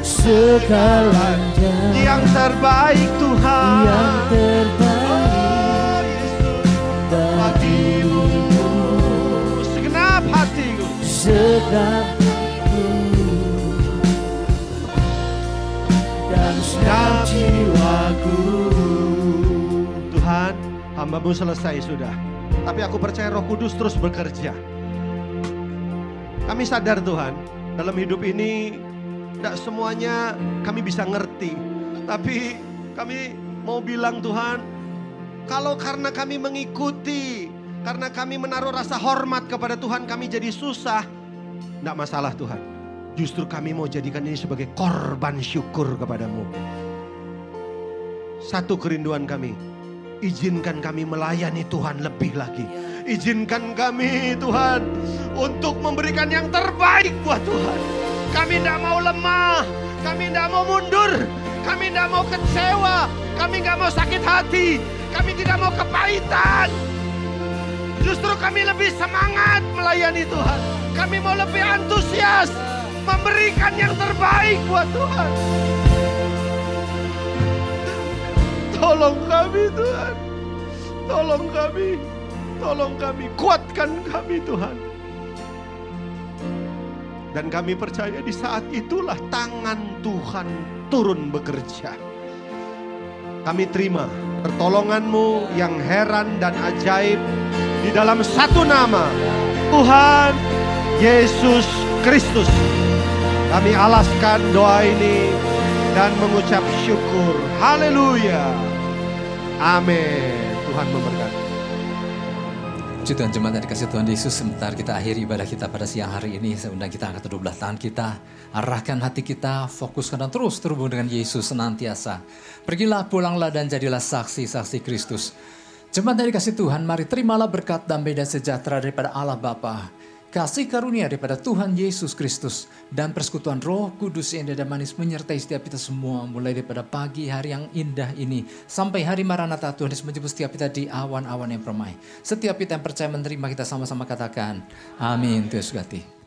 segalanya. Yang terbaik Tuhan, yang terbaik bagimu. Segenap hatiku, segenap dan segenap jiwaku. Tuhan, hamba-Mu selesai sudah. Tapi aku percaya Roh Kudus terus bekerja. Kami sadar Tuhan, dalam hidup ini tidak semuanya kami bisa ngerti. Tapi kami mau bilang Tuhan, kalau karena kami mengikuti, karena kami menaruh rasa hormat kepada Tuhan, kami jadi susah. Tidak masalah Tuhan. Justru kami mau jadikan ini sebagai korban syukur kepadamu. Satu kerinduan kami, izinkan kami melayani Tuhan lebih lagi. Izinkan kami Tuhan untuk memberikan yang terbaik buat Tuhan. Kami tidak mau lemah, kami tidak mau mundur, kami tidak mau kecewa, kami tidak mau sakit hati, kami tidak mau kepahitan. Justru kami lebih semangat melayani Tuhan. Kami mau lebih antusias memberikan yang terbaik buat Tuhan. Tolong kami Tuhan, tolong kami, tolong kami, kuatkan kami Tuhan. Dan kami percaya di saat itulah tangan Tuhan turun bekerja. Kami terima pertolongan-Mu yang heran dan ajaib di dalam satu nama, Tuhan Yesus Kristus. Kami alaskan doa ini dan mengucap syukur. Haleluya. Amin. Tuhan memberkati. Puji Tuhan, jemaat yang dikasih Tuhan Yesus, sebentar kita akhiri ibadah kita pada siang hari ini. Saya undang kita angkat kedua belah tangan kita, arahkan hati kita, fokuskan dan terus terhubung dengan Yesus senantiasa. Pergilah, pulanglah dan jadilah saksi-saksi Kristus. Jemaat yang dikasih Tuhan, mari terimalah berkat, damai dan sejahtera daripada Allah Bapa, kasih karunia daripada Tuhan Yesus Kristus, dan persekutuan Roh Kudus yang indah dan manis menyertai setiap kita semua, mulai daripada pagi hari yang indah ini sampai hari Maranatha. Tuhan Yesus menjemput setiap kita di awan-awan yang permai. Setiap kita yang percaya menerima, kita sama-sama katakan amin. Tuhan Yesus berkati.